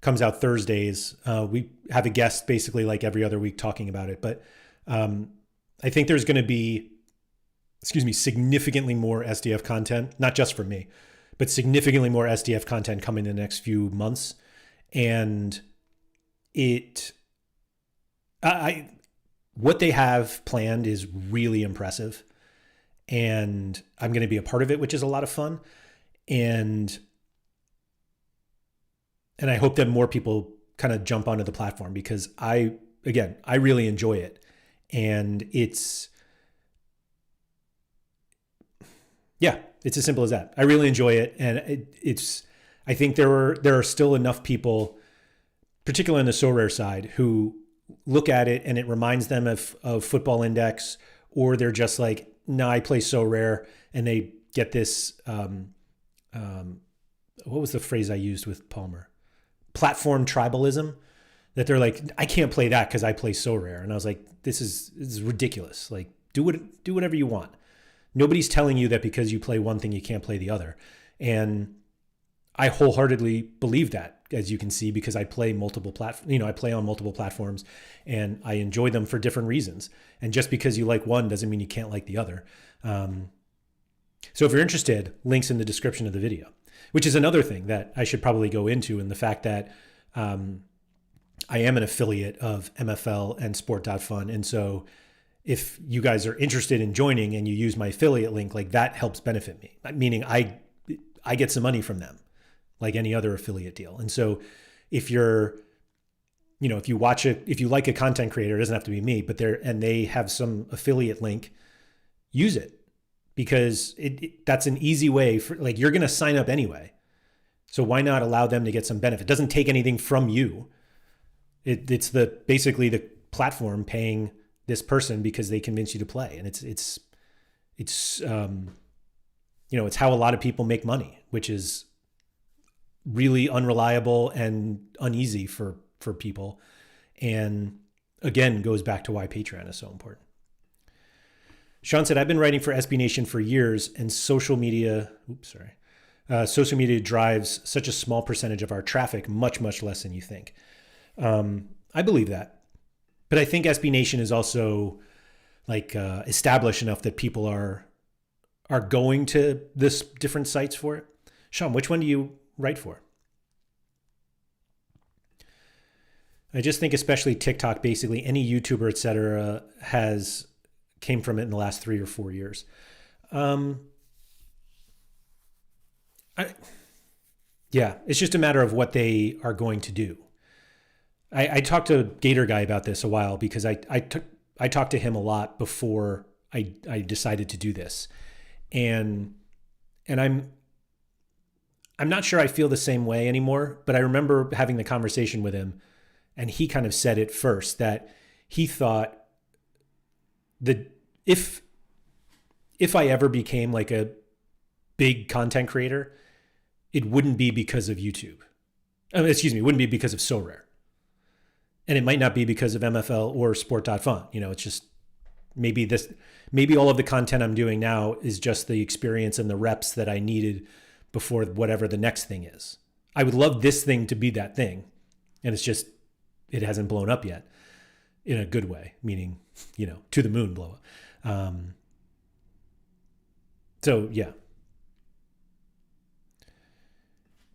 comes out Thursdays. We have a guest basically like every other week talking about it. But I think there's going to be, significantly more SDF content, not just from me, but significantly more SDF content coming in the next few months. And what they have planned is really impressive. And I'm going to be a part of it, which is a lot of fun. And I hope that more people kind of jump onto the platform because I really enjoy it. And it's as simple as that. I really enjoy it. And I think there are still enough people, particularly on the Sorare side, who look at it and it reminds them of Football Index, or they're just like, no, I play Sorare, and they get this, what was the phrase I used with Palmer? Platform tribalism, that they're like, I can't play that because I play Sorare. And I was like, this is ridiculous. Like, do whatever you want. Nobody's telling you that because you play one thing, you can't play the other. And I wholeheartedly believe that, as you can see, because I play multiple platforms. I play on multiple platforms and I enjoy them for different reasons. And just because you like one doesn't mean you can't like the other. So if you're interested, links in the description of the video, which is another thing that I should probably go into, in the fact that I am an affiliate of MFL and Sport.Fun. And so if you guys are interested in joining and you use my affiliate link, like that helps benefit me, meaning I get some money from them like any other affiliate deal. And so if you're, if you watch it, if you like a content creator, it doesn't have to be me, but they have some affiliate link, use it, because that's an easy way for, like, you're going to sign up anyway. So why not allow them to get some benefit? It doesn't take anything from you. It's basically the platform paying this person because they convince you to play. And it's how a lot of people make money, which is really unreliable and uneasy for people. And again, goes back to why Patreon is so important. Sean said, I've been writing for SB Nation for years, and social media drives such a small percentage of our traffic, much, much less than you think. I believe that. But I think SB Nation is also established enough that people are going to this different sites for it. Sean, which one do you write for? I just think especially TikTok, basically any YouTuber, et cetera, came from it in the last 3 or 4 years. It's just a matter of what they are going to do. I talked to Gator Guy about this a while because I talked to him a lot before I decided to do this. And I'm not sure I feel the same way anymore, but I remember having the conversation with him, and he kind of said it first, that he thought that if I ever became like a big content creator, it wouldn't be because of YouTube. It wouldn't be because of Sorare. And it might not be because of MFL or Sport.Fun. It's just maybe all of the content I'm doing now is just the experience and the reps that I needed before whatever the next thing is. I would love this thing to be that thing. And it's just, it hasn't blown up yet in a good way, meaning, to the moon blow up. So yeah.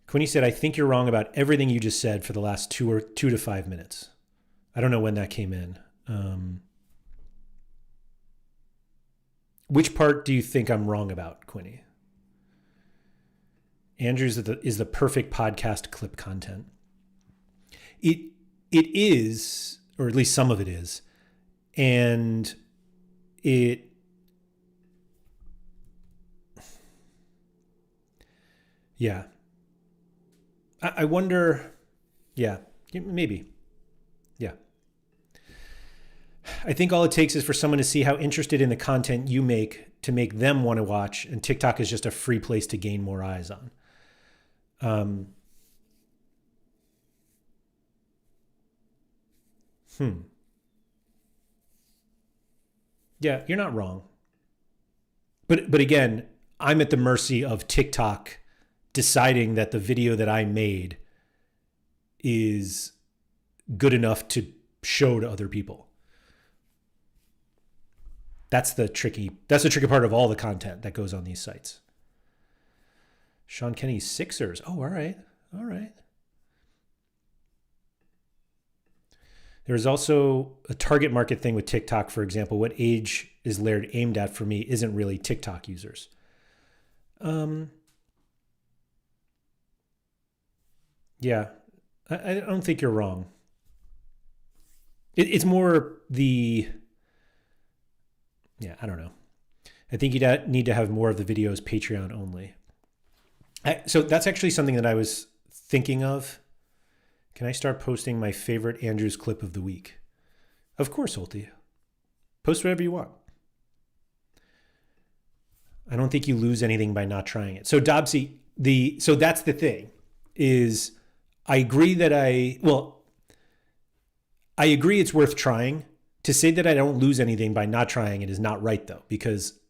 Quinny said, I think you're wrong about everything you just said for the last 2 to 5 minutes. I don't know when that came in. Which part do you think I'm wrong about, Quinny? Andrews is the perfect podcast clip content. It is, or at least some of it is. And yeah. I wonder, yeah, maybe. Yeah. I think all it takes is for someone to see how interested in the content you make to make them want to watch, and TikTok is just a free place to gain more eyes on. Yeah, you're not wrong. But again, I'm at the mercy of TikTok deciding that the video that I made is good enough to show to other people. That's the tricky part of all the content that goes on these sites. Sean Kenny's Sixers. Oh, all right. There's also a target market thing with TikTok. For example, what age is Laird aimed at for me isn't really TikTok users. Yeah, I don't think you're wrong. It's more I don't know. I think you need to have more of the videos Patreon only. So that's actually something that I was thinking of. Can I start posting my favorite Andrews clip of the week? Of course, Holty. Post whatever you want. I don't think you lose anything by not trying it. So Dobbsy, so that's the thing, is I agree I agree it's worth trying. To say that I don't lose anything by not trying it is not right, though, because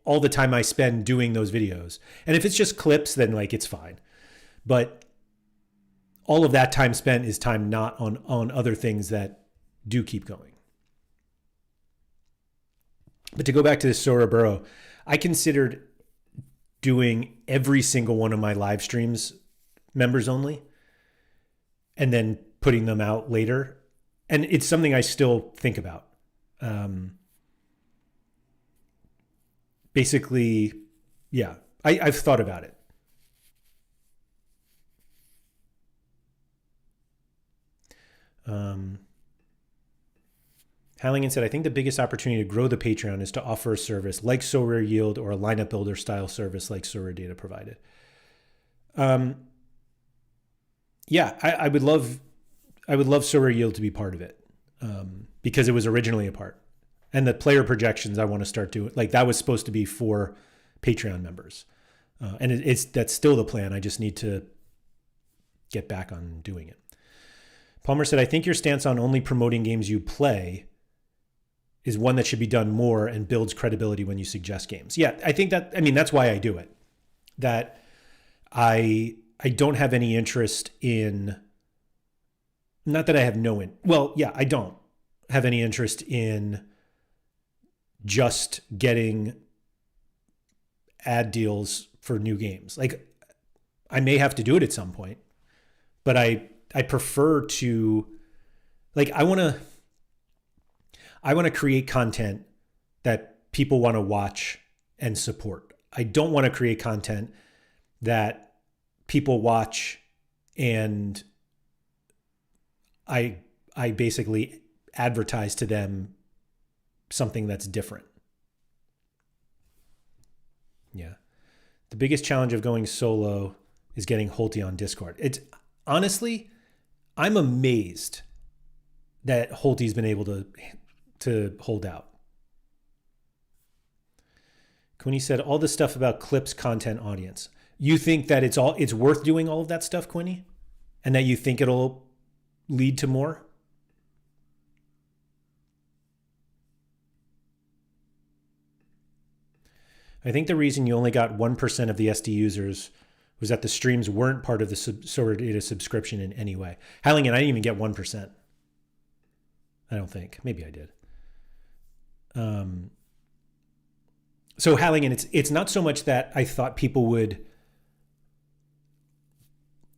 all the time I spend doing those videos, and if it's just clips, then it's fine. But all of that time spent is time not on other things that do keep going. But to go back to the Sorare Burrow, I considered doing every single one of my live streams members only, and then putting them out later. And it's something I still think about. Basically, yeah, I've thought about it. Halligan said, I think the biggest opportunity to grow the Patreon is to offer a service like Sorare Yield or a lineup builder style service like Sorare Data provided. Yeah, I would love Sorare Yield to be part of it, because it was originally a part. And the player projections I want to start doing, that was supposed to be for Patreon members. And that's still the plan. I just need to get back on doing it. Palmer said, I think your stance on only promoting games you play is one that should be done more and builds credibility when you suggest games. Yeah, I think that's why I do it. That I don't have any interest in, not that I have I don't have any interest in just getting ad deals for new games. Like, I may have to do it at some point, but I prefer to, like, I want to create content that people want to watch and support. I don't want to create content that people watch and I basically advertise to them something that's different. Yeah. The biggest challenge of going solo is getting Holty on Discord. It's honestly, I'm amazed that Holty's been able to hold out. Quinny said all this stuff about clips, content, audience. You think that it's worth doing all of that stuff, Quinny? And that you think it'll lead to more? I think the reason you only got 1% of the SD users was that the streams weren't part of the Sorare Data subscription in any way. Halligan, I didn't even get 1%. I don't think. Maybe I did. So Halligan, it's not so much that I thought people would,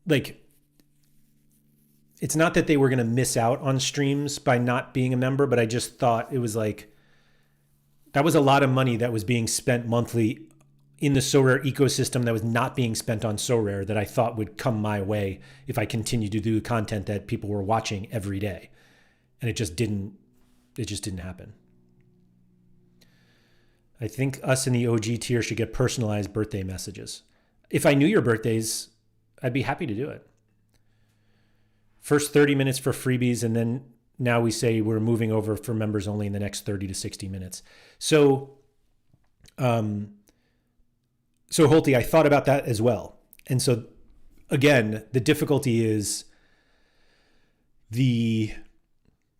like, it's not that they were going to miss out on streams by not being a member, but I just thought it was like, that was a lot of money that was being spent monthly in the Sorare ecosystem that was not being spent on Sorare that I thought would come my way if I continued to do content that people were watching every day. And it just didn't happen. I think us in the OG tier should get personalized birthday messages. If I knew your birthdays, I'd be happy to do it. First 30 minutes for freebies, and then now we say we're moving over for members only in the next 30 to 60 minutes. So, Holty, I thought about that as well. And so, again, the difficulty is that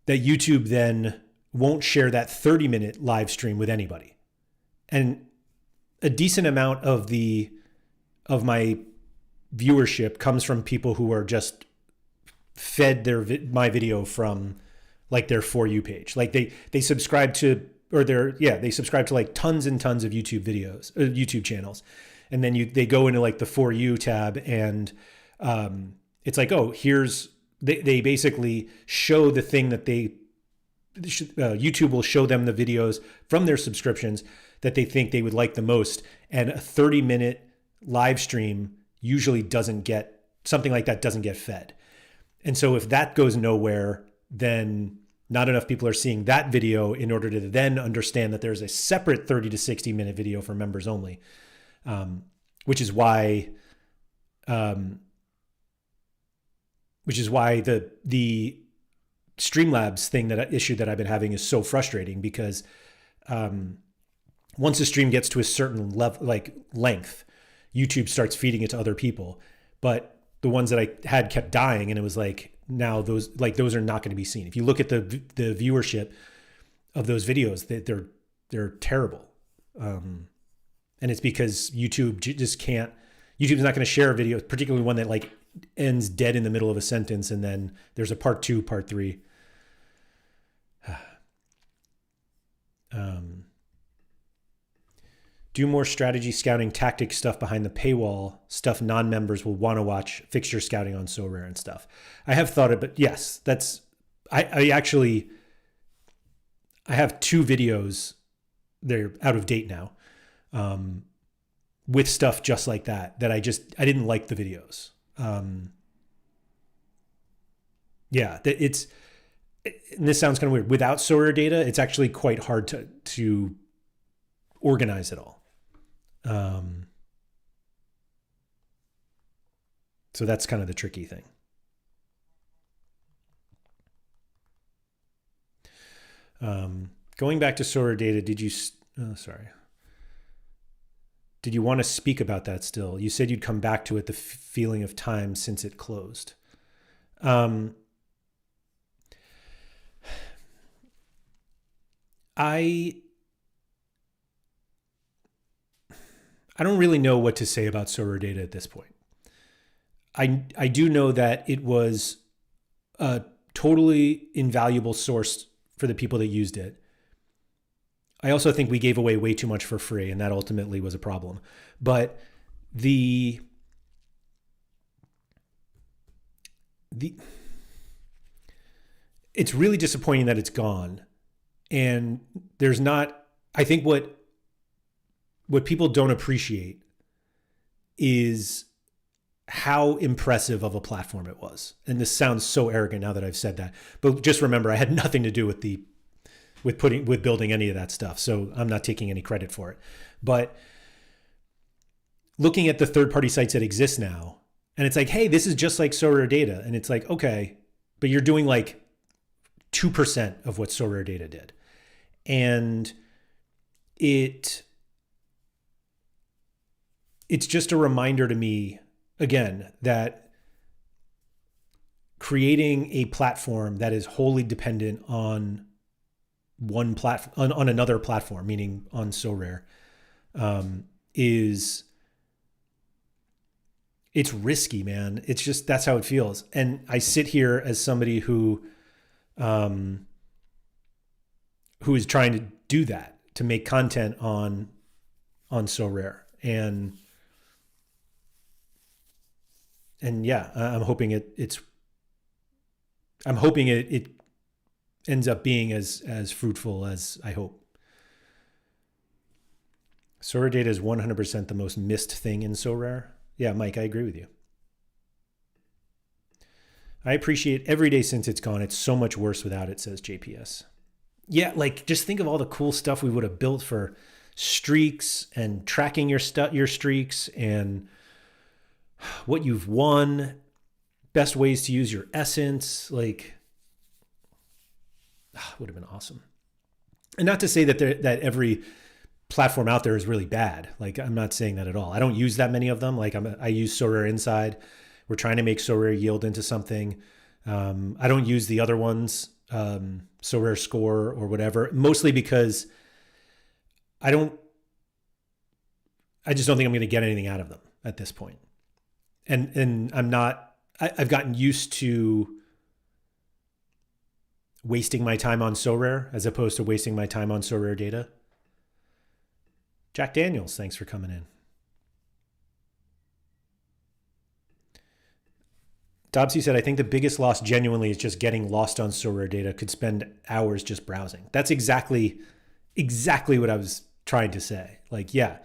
YouTube then won't share that 30-minute live stream with anybody. And a decent amount of my viewership comes from people who are just fed my video from like their For You page. Like they subscribe to, they subscribe to like tons and tons of YouTube videos, YouTube channels. And then they go into like the For You tab and it's like, oh, they basically show the thing that YouTube will show them the videos from their subscriptions that they think they would like the most. And a 30-minute live stream usually doesn't get fed. And so if that goes nowhere, then not enough people are seeing that video in order to then understand that there's a separate 30 to 60 minute video for members only, which is why the Streamlabs issue that I've been having is so frustrating because once a stream gets to a certain level, like length, YouTube starts feeding it to other people. But the ones that I had kept dying, and it was like, now those are not going to be seen. If you look at the viewership of those videos, they're terrible. And it's because YouTube's not going to share a video, particularly one that like ends dead in the middle of a sentence. And then there's a part 2, part 3. Do more strategy scouting tactic stuff behind the paywall, stuff non-members will want to watch, fixture scouting on Sorare and stuff. I have thought of it, but yes, I have 2 videos, they're out of date now, with stuff just like that I didn't like the videos. And this sounds kind of weird. Without Sorare data, it's actually quite hard to organize it all. So that's kind of the tricky thing. Going back to Sorare data, Did you want to speak about that still? You said you'd come back to it, the feeling of time since it closed. Um, I I don't really know what to say about Sorare data at this point. I do know that it was a totally invaluable source for the people that used it. I also think we gave away way too much for free, and that ultimately was a problem. But the the it's really disappointing that it's gone. And there's not, I think what people don't appreciate is how impressive of a platform it was. And this sounds so arrogant now that I've said that. But just remember, I had nothing to do with with building any of that stuff. So I'm not taking any credit for it. But looking at the third-party sites that exist now, and it's like, hey, this is just like Sorare data. And it's like, okay, but you're doing like 2% of what Sorare data did. And it's just a reminder to me, again, that creating a platform that is wholly dependent on one platform, on another platform, meaning on Sorare, is it's risky, man. It's just, that's how it feels. And I sit here as somebody who is trying to do that, to make content on Sorare. And yeah, I'm hoping it ends up being as fruitful as I hope. Sorare data is 100% the most missed thing in Sorare. Yeah, Mike, I agree with you. I appreciate every day since it's gone. It's so much worse without it, says JPS. Yeah, like just think of all the cool stuff we would have built for streaks and tracking your streaks and what you've won, best ways to use your essence. Like, would have been awesome. And not to say that that every platform out there is really bad. Like, I'm not saying that at all. I don't use that many of them. Like, I use Sorare Inside. We're trying to make Sorare yield into something. I don't use the other ones, Sorare Score or whatever, mostly because I just don't think I'm going to get anything out of them at this point. And I've gotten used to wasting my time on Sorare as opposed to wasting my time on Sorare data. Jack Daniels, thanks for coming in. Dobsy said, I think the biggest loss genuinely is just getting lost on Sorare data. Could spend hours just browsing. That's exactly what I was trying to say. Like, yeah,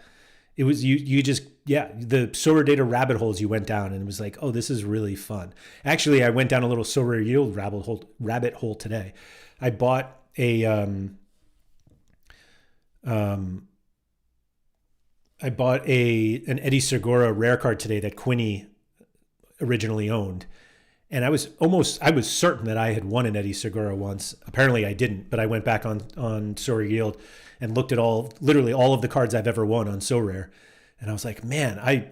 it was, you just, yeah, the Sorare data rabbit holes you went down and it was like, oh, this is really fun. Actually, I went down a little Sorare yield rabbit hole today. I bought an Eddie Segura rare card today that Quinny originally owned. And I was certain that I had won an Eddie Segura once. Apparently I didn't, but I went back on Sorare Yield and looked at literally all of the cards I've ever won on Sorare. And I was like, man, I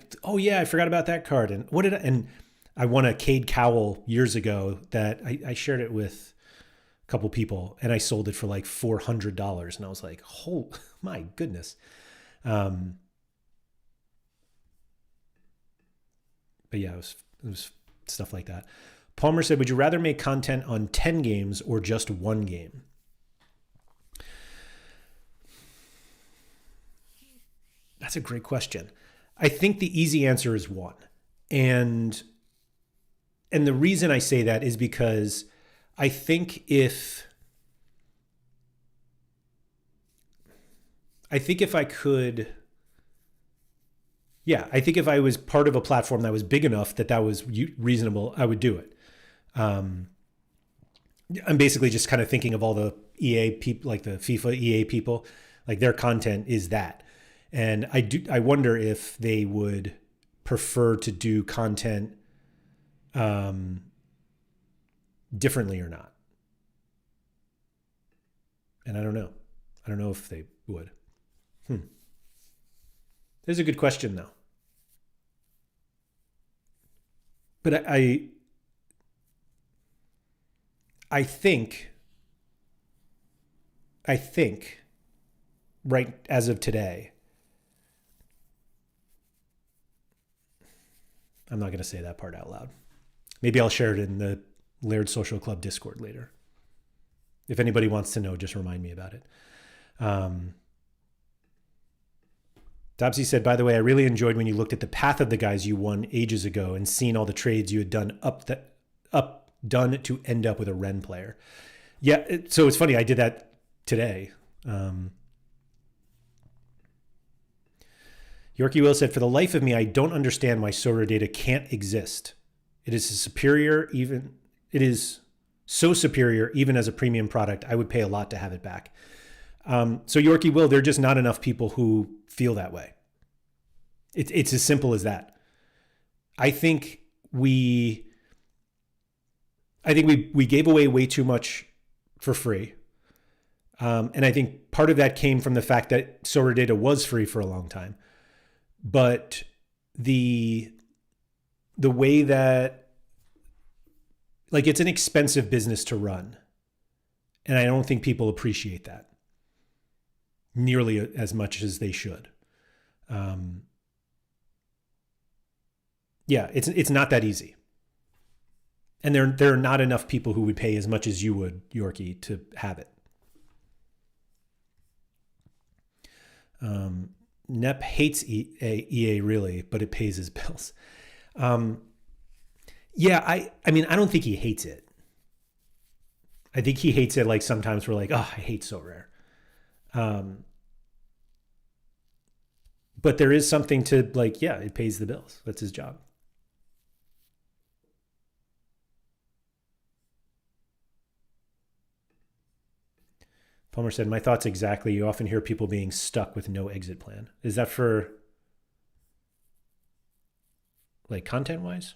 forgot about that card. And I won a Cade Cowell years ago that I shared it with a couple people and I sold it for like $400. And I was like, oh my goodness. But yeah, it was stuff like that. Palmer said, would you rather make content on 10 games or just one game? That's a great question. I think the easy answer is one. And the reason I say that is because I think if I could, yeah, I think if I was part of a platform that was big enough that was reasonable, I would do it. I'm basically just kind of thinking of all the EA people, like the FIFA EA people, like their content is that. And I wonder if they would prefer to do content differently or not. And I don't know. I don't know if they would. This is a good question though. But I think right as of today, I'm not going to say that part out loud. Maybe I'll share it in the Laird Social Club Discord later. If anybody wants to know, just remind me about it. Dobsy said, by the way, I really enjoyed when you looked at the path of the guys you won ages ago and seen all the trades you had done done to end up with a Ren player. Yeah, so it's funny. I did that today. Yorkie Will said, for the life of me, I don't understand why Sorare data can't exist. It is so superior, even as a premium product. I would pay a lot to have it back. So Yorkie Will, there are just not enough people who feel that way. It's as simple as that. I think we gave away way too much for free. And I think part of that came from the fact that Sorare data was free for a long time. But the way that, like, it's an expensive business to run. And I don't think people appreciate that nearly as much as they should. Yeah, it's not that easy. And there are not enough people who would pay as much as you would, Yorkie, to have it. Nep hates EA really, but it pays his bills. Yeah, I mean, I don't think he hates it. I think he hates it like sometimes we're like, oh, I hate Sorare. But there is something to, like, yeah, it pays the bills. That's his job. Palmer said, my thoughts exactly. You often hear people being stuck with no exit plan. Is that for, like, content-wise?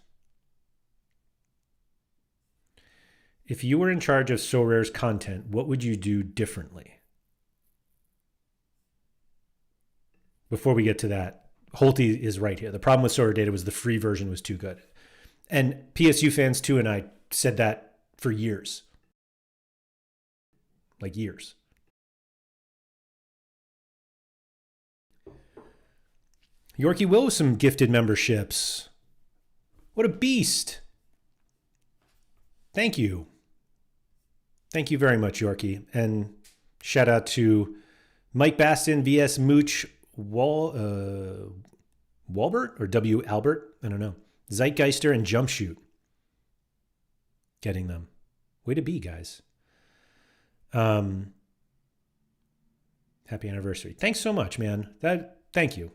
If you were in charge of Sorare's content, what would you do differently? Before we get to that, Holty is right here. The problem with Sorare data was the free version was too good. And PSU fans too, and I said that for years. Like years. Yorkie Will with some gifted memberships. What a beast. Thank you. Thank you very much, Yorkie. And shout out to Mike Baston, VS Mooch, Walbert or W. Albert. I don't know. Zeitgeister and Jumpshoot. Getting them. Way to be, guys. Happy anniversary. Thanks so much, man. Thank you.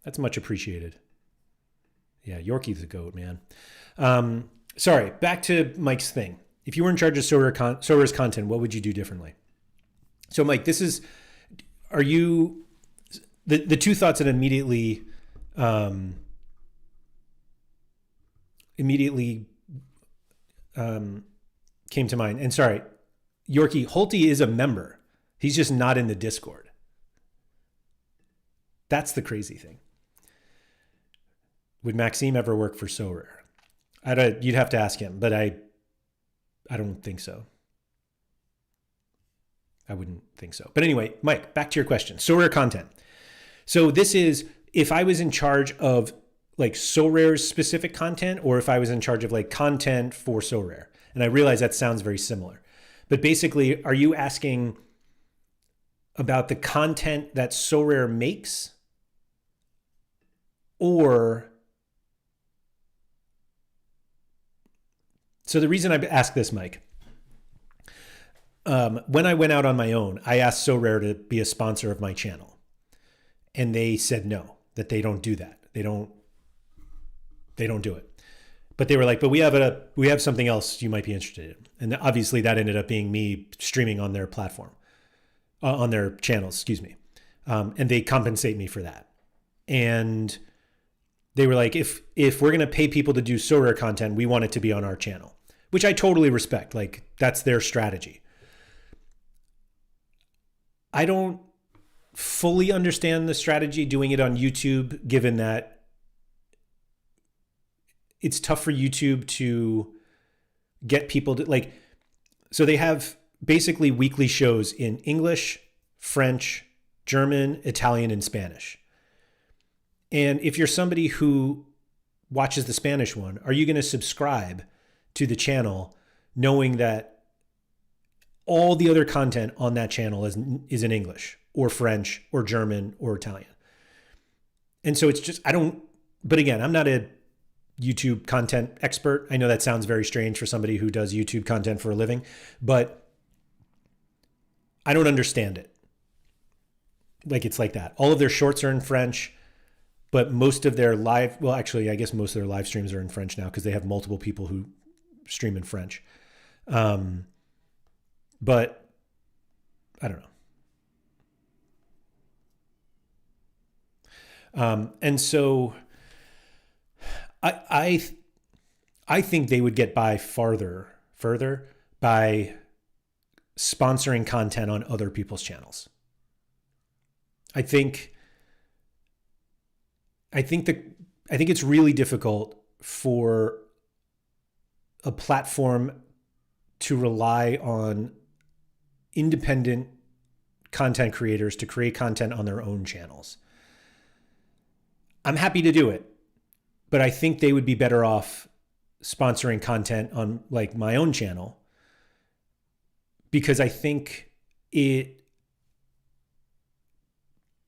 That's much appreciated. Yeah, Yorkie's the GOAT, man. Sorry, back to Mike's thing. If you were in charge of Sorare's content, what would you do differently? So, Mike, are you, the two thoughts that immediately came to mind. And sorry, Yorkie, Holty is a member. He's just not in the Discord. That's the crazy thing. Would Maxime ever work for Sorare? You'd have to ask him, but I don't think so. I wouldn't think so. But anyway, Mike, back to your question. Sorare content. So this is if I was in charge of like Sorare's specific content, or if I was in charge of like content for Sorare. And I realize that sounds very similar. But basically, are you asking about the content that Sorare makes? Or, so the reason I ask this, Mike, when I went out on my own, I asked Sorare to be a sponsor of my channel. And they said no, that they don't do that. They don't do it. But they were like, but we have something else you might be interested in. And obviously that ended up being me streaming on their platform, on their channels, excuse me. And they compensate me for that. And they were like, if we're going to pay people to do Sorare content, we want it to be on our channel, which I totally respect. Like, that's their strategy. I don't fully understand the strategy doing it on YouTube, given that it's tough for YouTube to get people to like, so they have basically weekly shows in English, French, German, Italian, and Spanish. And if you're somebody who watches the Spanish one, are you going to subscribe to the channel knowing that all the other content on that channel is in English or French or German or Italian? And so it's just, but again, I'm not a YouTube content expert. I know that sounds very strange for somebody who does YouTube content for a living, but I don't understand it. Like, it's like that. All of their shorts are in French, but most of their actually, I guess most of their live streams are in French now because they have multiple people who stream in French. But I don't know. And so I think they would get by further by sponsoring content on other people's channels. I think it's really difficult for a platform to rely on independent content creators to create content on their own channels. I'm happy to do it, but I think they would be better off sponsoring content on like my own channel, because I think it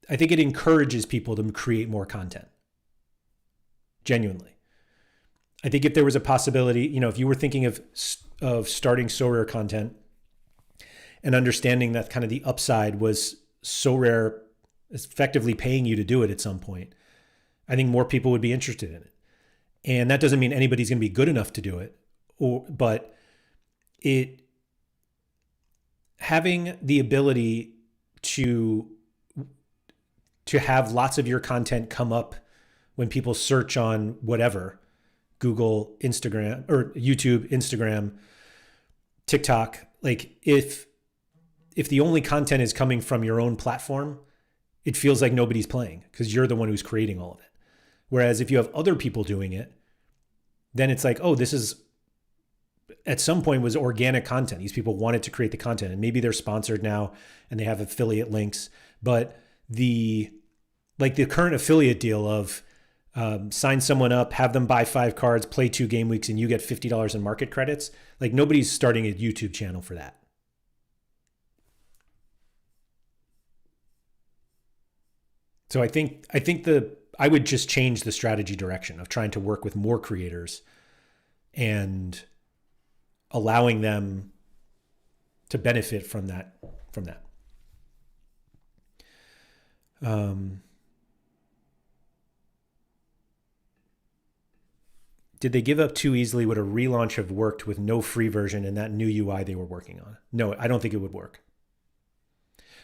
encourages people to create more content. Genuinely. I think if there was a possibility, if you were thinking of starting Sorare content and understanding that kind of the upside was Sorare effectively paying you to do it at some point, I think more people would be interested in it. And that doesn't mean anybody's going to be good enough to do it, but having the ability to have lots of your content come up when people search on whatever, Google, Instagram, or YouTube, Instagram, TikTok, like if the only content is coming from your own platform, it feels like nobody's playing because you're the one who's creating all of it. Whereas if you have other people doing it, then it's like, oh, this is at some point was organic content. These people wanted to create the content, and maybe they're sponsored now and they have affiliate links, but the current affiliate deal of sign someone up, have them buy 5 cards, play 2 game weeks, and you get $50 in market credits. Like, nobody's starting a YouTube channel for that. So I think I would just change the strategy direction of trying to work with more creators and allowing them to benefit from that. Did they give up too easily? Would a relaunch have worked with no free version and that new UI they were working on? No, I don't think it would work.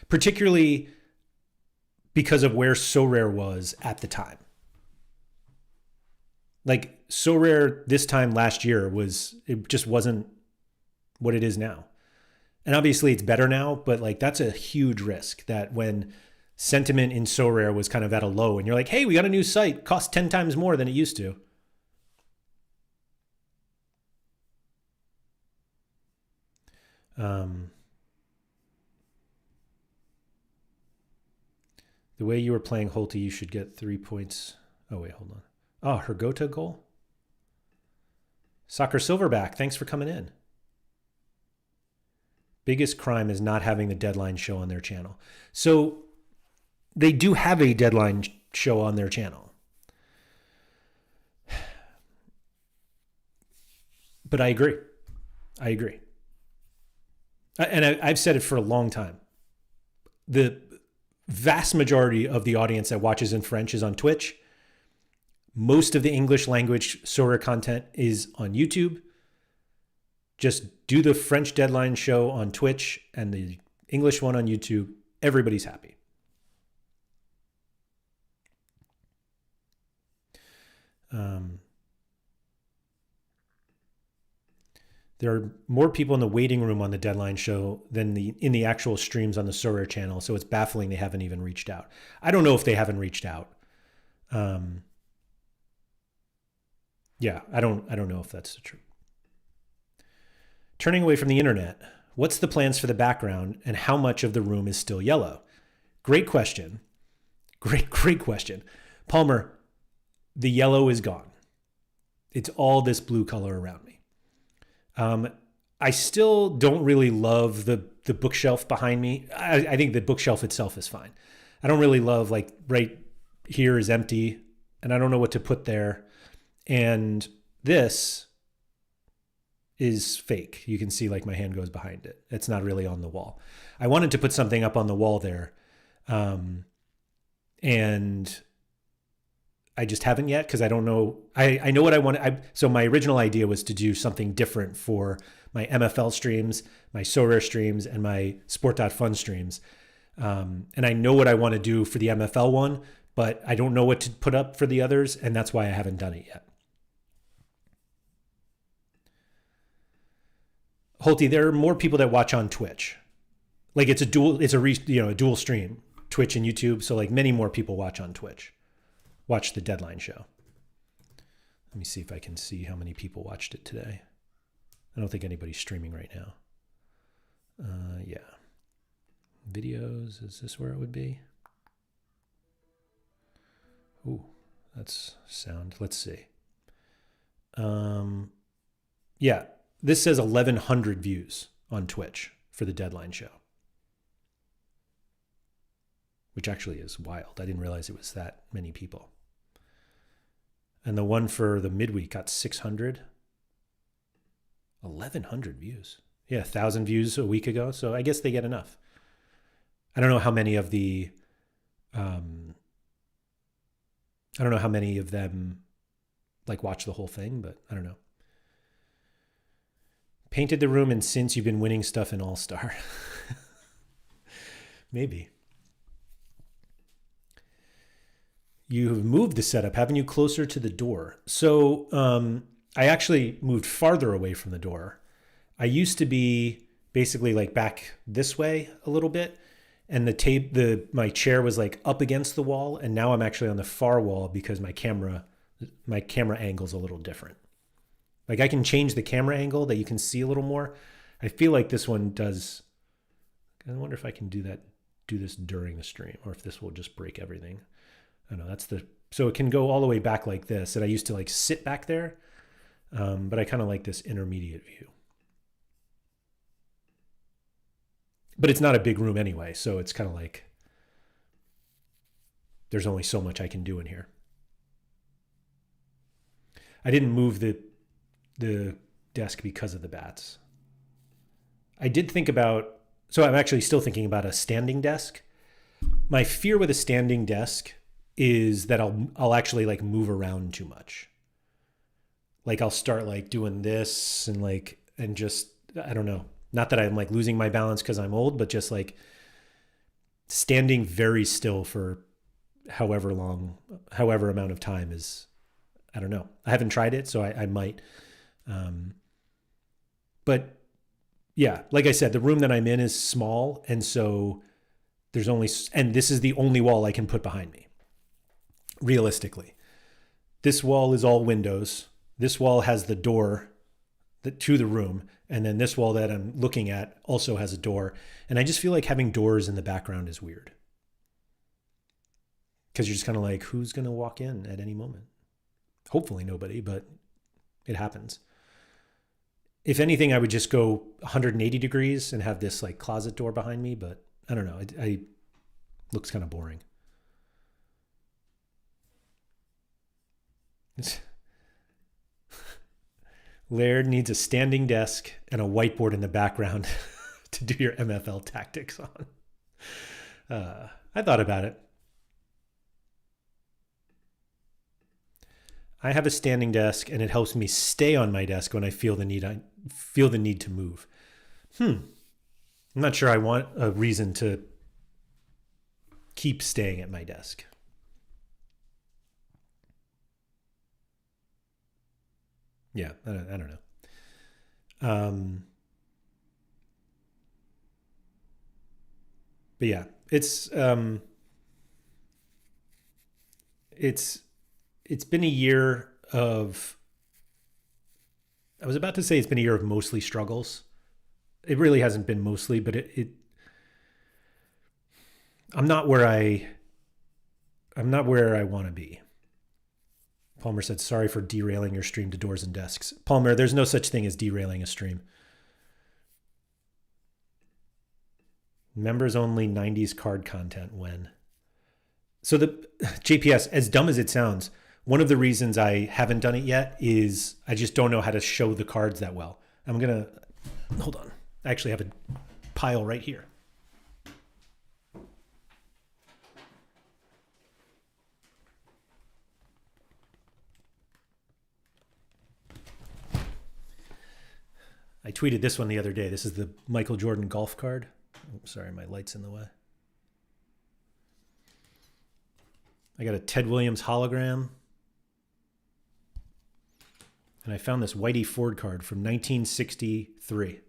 Particularly because of where Sorare was at the time. Like, Sorare this time last year it just wasn't what it is now. And obviously it's better now, but like, that's a huge risk that when sentiment in Sorare was kind of at a low and you're like, hey, we got a new site, costs 10 times more than it used to. The way you were playing Holte, you should get 3 points. Oh, wait, hold on. Oh, Hergota goal? Soccer Silverback, thanks for coming in. Biggest crime is not having the deadline show on their channel. So they do have a deadline show on their channel. But I agree. And I've said it for a long time. The vast majority of the audience that watches in French is on Twitch. Most of the English language Sorare content is on YouTube. Just do the French deadline show on Twitch and the English one on YouTube. Everybody's happy. There are more people in the waiting room on the Deadline show than in the actual streams on the Sorare channel. So it's baffling they haven't even reached out. I don't know if they haven't reached out. Yeah, I don't know if that's true. Turning away from the internet, what's the plans for the background and how much of the room is still yellow? Great question. Great question. Palmer, the yellow is gone. It's all this blue color around me. I still don't really love the bookshelf behind me. I think the bookshelf itself is fine. I don't really love, like, right here is empty and I don't know what to put there. And this is fake. You can see like my hand goes behind it. It's not really on the wall. I wanted to put something up on the wall there. And I just haven't yet because I don't know. I know what I want. So my original idea was to do something different for my MFL streams, my Sorare streams, and my Sport.Fun streams. And I know what I want to do for the MFL one, but I don't know what to put up for the others. And that's why I haven't done it yet. Holty, there are more people that watch on Twitch. Like it's a dual stream, Twitch and YouTube. So like many more people watch on Twitch. Watch the Deadline show. Let me see if I can see how many people watched it today. I don't think anybody's streaming right now. Yeah. Videos, is this where it would be? Ooh, that's sound. Let's see. Yeah, this says 1,100 views on Twitch for the Deadline show, which actually is wild. I didn't realize it was that many people. And the one for the midweek got 600. 1,100 views. Yeah, 1,000 views a week ago. So I guess they get enough. I don't know how many of the, I don't know how many of them like watch the whole thing, but I don't know. Painted the room, and since you've been winning stuff in All-Star. Maybe. You have moved the setup, haven't you, closer to the door? So I actually moved farther away from the door. I used to be basically like back this way a little bit, and my chair was like up against the wall, and now I'm actually on the far wall because my camera angle's a little different. Like I can change the camera angle that you can see a little more. I feel like this one does. I wonder if I can do this during the stream, or if this will just break everything. I don't know. So it can go all the way back like this. And I used to like sit back there, but I kind of like this intermediate view. But it's not a big room anyway, so it's kind of like there's only so much I can do in here. I didn't move the desk because of the bats. I did think about, so I'm actually still thinking about a standing desk. My fear with a standing desk is that I'll actually like move around too much. Like I'll start like doing this and just, I don't know. Not that I'm like losing my balance because I'm old, but just like standing very still for however amount of time is, I don't know. I haven't tried it, so I might. But yeah, like I said, the room that I'm in is small. And so and this is the only wall I can put behind me. Realistically, this wall is all windows. This wall has the door to the room. And then this wall that I'm looking at also has a door. And I just feel like having doors in the background is weird. Because you're just kind of like, who's going to walk in at any moment? Hopefully nobody, but it happens. If anything, I would just go 180 degrees and have this like closet door behind me. But I don't know. It looks kind of boring. Laird needs a standing desk and a whiteboard in the background to do your MFL tactics on. I thought about it. I have a standing desk, and it helps me stay on my desk when I feel the need to move. I'm not sure I want a reason to keep staying at my desk. Yeah, I don't But yeah, it's been a year of, I was about to say it's been a year of mostly struggles. It really hasn't been mostly, but I'm not where I want to be. Palmer said, sorry for derailing your stream to doors and desks. Palmer, there's no such thing as derailing a stream. Members only 90s card content when. So the JPS, as dumb as it sounds, one of the reasons I haven't done it yet is I just don't know how to show the cards that well. Hold on. I actually have a pile right here. I tweeted this one the other day. This is the Michael Jordan golf card. Oh, sorry, my light's in the way. I got a Ted Williams hologram. And I found this Whitey Ford card from 1963.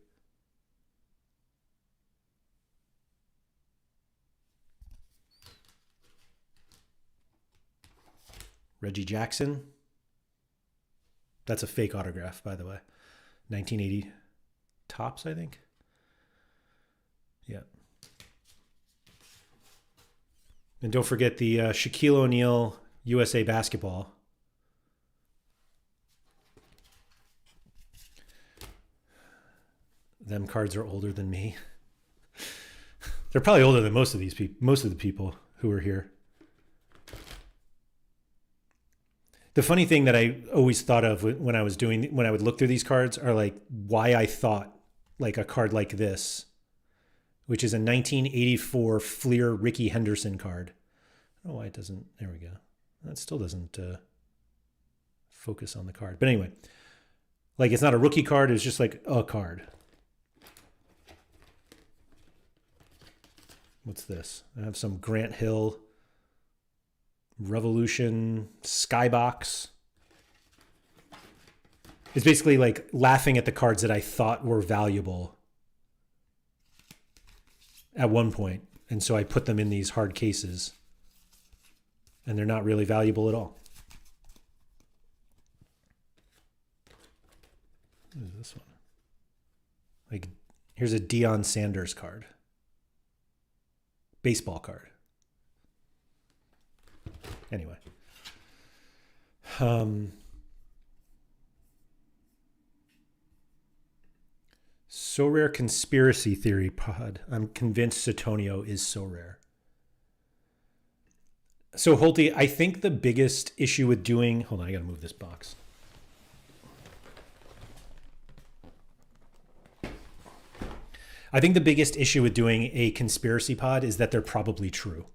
Reggie Jackson. That's a fake autograph, by the way. 1980 Topps, I think. Yeah. And don't forget the Shaquille O'Neal USA Basketball. Them cards are older than me. They're probably older than most of these people, most of the people who are here. The funny thing that I always thought of when I would look through these cards are like why I thought like a card like this, which is a 1984 Fleer Ricky Henderson card. I don't know why it doesn't. There we go. That still doesn't focus on the card. But anyway, like it's not a rookie card. It's just like a card. What's this? I have some Grant Hill Revolution Skybox. It's basically like laughing at the cards that I thought were valuable at one point. And so I put them in these hard cases. And they're not really valuable at all. What is this one? Like, here's a Deion Sanders card. Baseball card. Anyway. Sorare conspiracy theory pod. I'm convinced Sutonio is Sorare. So Holty, I think the biggest issue with doing, hold on, I gotta move this box. I think the biggest issue with doing a conspiracy pod is that they're probably true.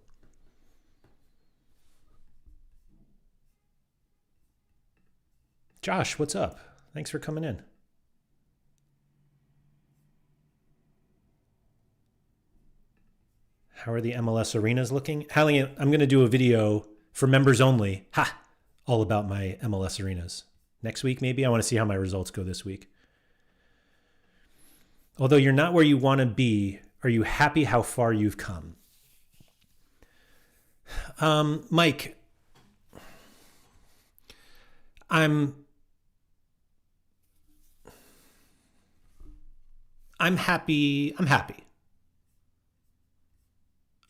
Josh, what's up? Thanks for coming in. How are the MLS arenas looking? Hallie, I'm going to do a video for members only. All about my MLS arenas. Next week, maybe. I want to see how my results go this week. Although you're not where you want to be, are you happy how far you've come? Mike, I'm happy. I'm happy.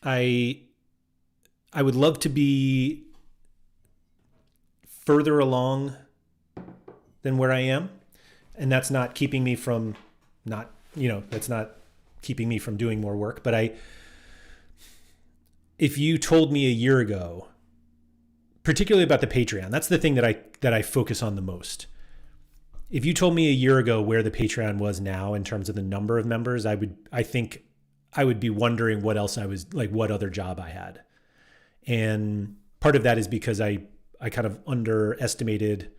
I would love to be further along than where I am. And that's not keeping me from that's not keeping me from doing more work. But if you told me a year ago, particularly about the Patreon, that's the thing that I focus on the most. If you told me a year ago where the Patreon was now in terms of the number of members, I think I would be wondering what else I was like, what other job I had. And part of that is because I kind of underestimated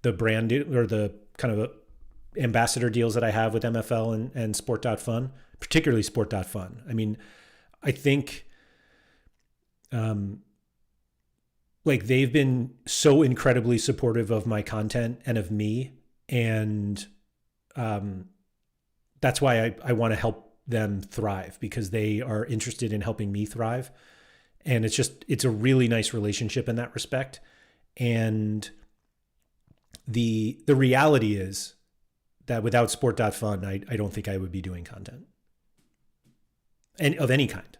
the brand or the kind of ambassador deals that I have with MFL and Sport.Fun, particularly Sport.Fun. I mean, I think like they've been so incredibly supportive of my content and of me. And that's why I want to help them thrive, because they are interested in helping me thrive. And it's a really nice relationship in that respect. And the reality is that without Sport.Fun, I don't think I would be doing content and of any kind.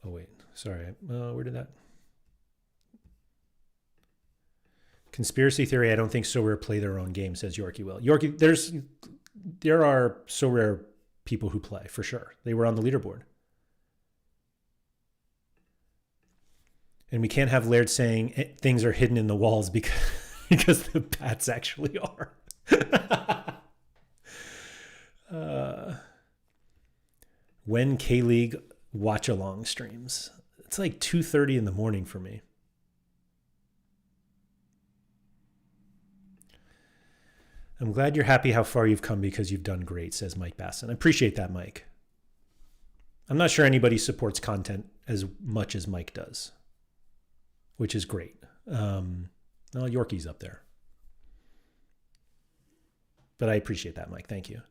Oh wait, sorry. Where did that? Conspiracy theory. I don't think Sorare play their own game, says Yorkie Will. Yorkie, there are Sorare people who play for sure. They were on the leaderboard. And we can't have Laird saying things are hidden in the walls because the bats actually are. When K-League watch along streams? It's like 2:30 in the morning for me. I'm glad you're happy how far you've come because you've done great, says Mike Basson. I appreciate that, Mike. I'm not sure anybody supports content as much as Mike does, which is great. Yorkie's up there. But I appreciate that, Mike. Thank you.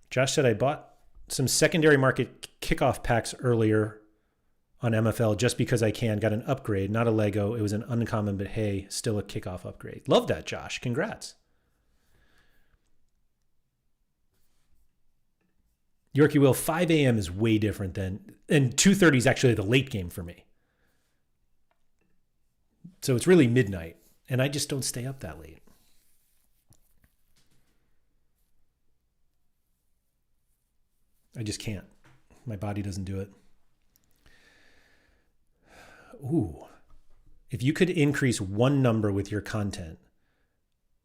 Josh said, I bought some secondary market kickoff packs earlier on MFL just because I can. Got an upgrade, not a Lego. It was an uncommon, but hey, still a kickoff upgrade. Love that, Josh. Congrats. Yorkie Will, 5 a.m. is way different and 2:30 is actually the late game for me. So it's really midnight, and I just don't stay up that late. I just can't. My body doesn't do it. Ooh. If you could increase one number with your content,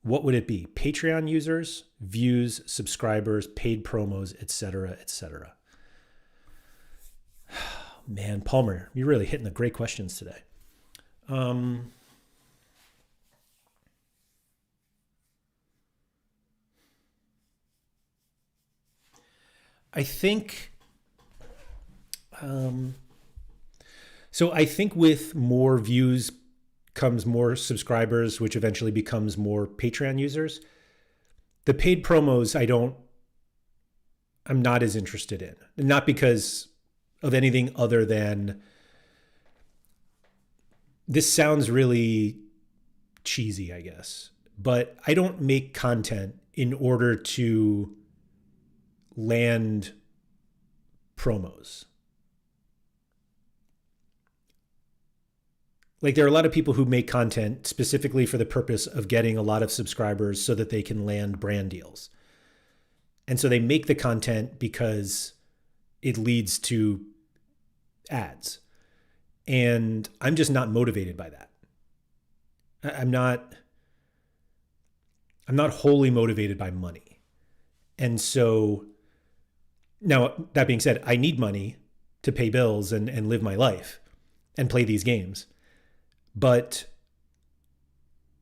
what would it be? Patreon users, views, subscribers, paid promos, etc., etc. Man, Palmer, you're really hitting the great questions today. I think, so I think with more views comes more subscribers, which eventually becomes more Patreon users. The paid promos, I'm not as interested in. Not because of anything other than, this sounds really cheesy, I guess, but I don't make content in order to land promos. Like, there are a lot of people who make content specifically for the purpose of getting a lot of subscribers so that they can land brand deals. And so they make the content because it leads to ads. And I'm just not motivated by that. I'm not wholly motivated by money. And so, now, that being said, I need money to pay bills and live my life and play these games. But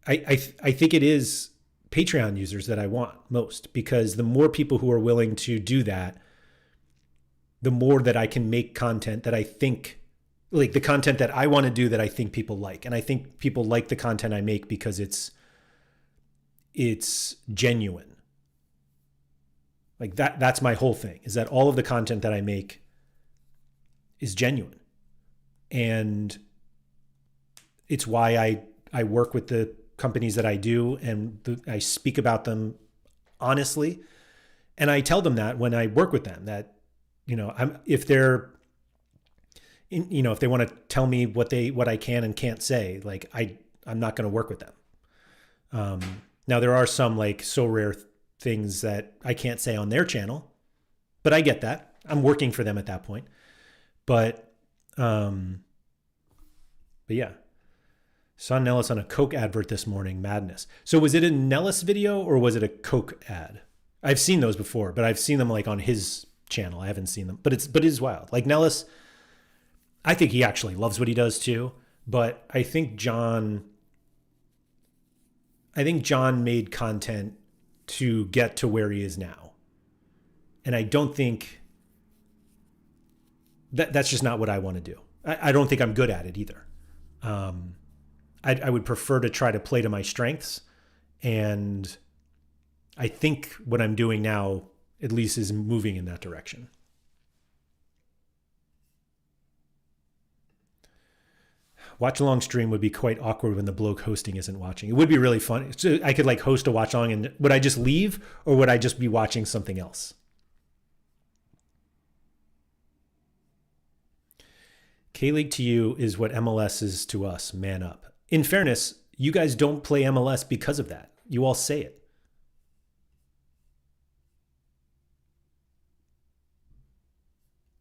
I think it is Patreon users that I want most, because the more people who are willing to do that, the more that I can make content that I think, like the content that I want to do that I think people like. And I think people like the content I make because it's genuine. Like that's my whole thing, is that all of the content that I make is genuine. And it's why I work with the companies that I do, and I speak about them honestly. And I tell them that when I work with them, that, if they're, if they want to tell me what I can and can't say, like I'm not going to work with them. Now there are some like Sorare things that I can't say on their channel, but I get that. I'm working for them at that point. But yeah. Saw Nellis on a Coke advert this morning. Madness. So was it a Nellis video or was it a Coke ad? I've seen those before, but I've seen them like on his channel. I haven't seen them, but it is wild. Like Nellis, I think he actually loves what he does too. But I think John made content to get to where he is now. And I don't think that's just not what I want to do. I don't think I'm good at it either. I would prefer to try to play to my strengths. And I think what I'm doing now, at least, is moving in that direction. Watch along stream would be quite awkward when the bloke hosting isn't watching. It would be really fun. So I could like host a watch along, and would I just leave or would I just be watching something else? K-League to you is what MLS is to us. Man up. In fairness, you guys don't play MLS because of that. You all say it.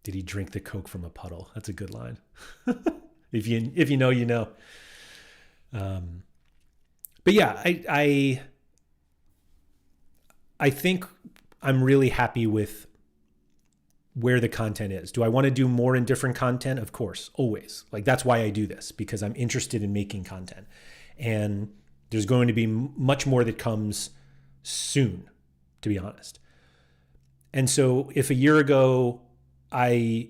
Did he drink the Coke from a puddle? That's a good line. If you know, you know. But yeah, I think I'm really happy with where the content is. Do I want to do more and different content? Of course, always. Like that's why I do this, because I'm interested in making content. And there's going to be much more that comes soon, to be honest. And so if a year ago I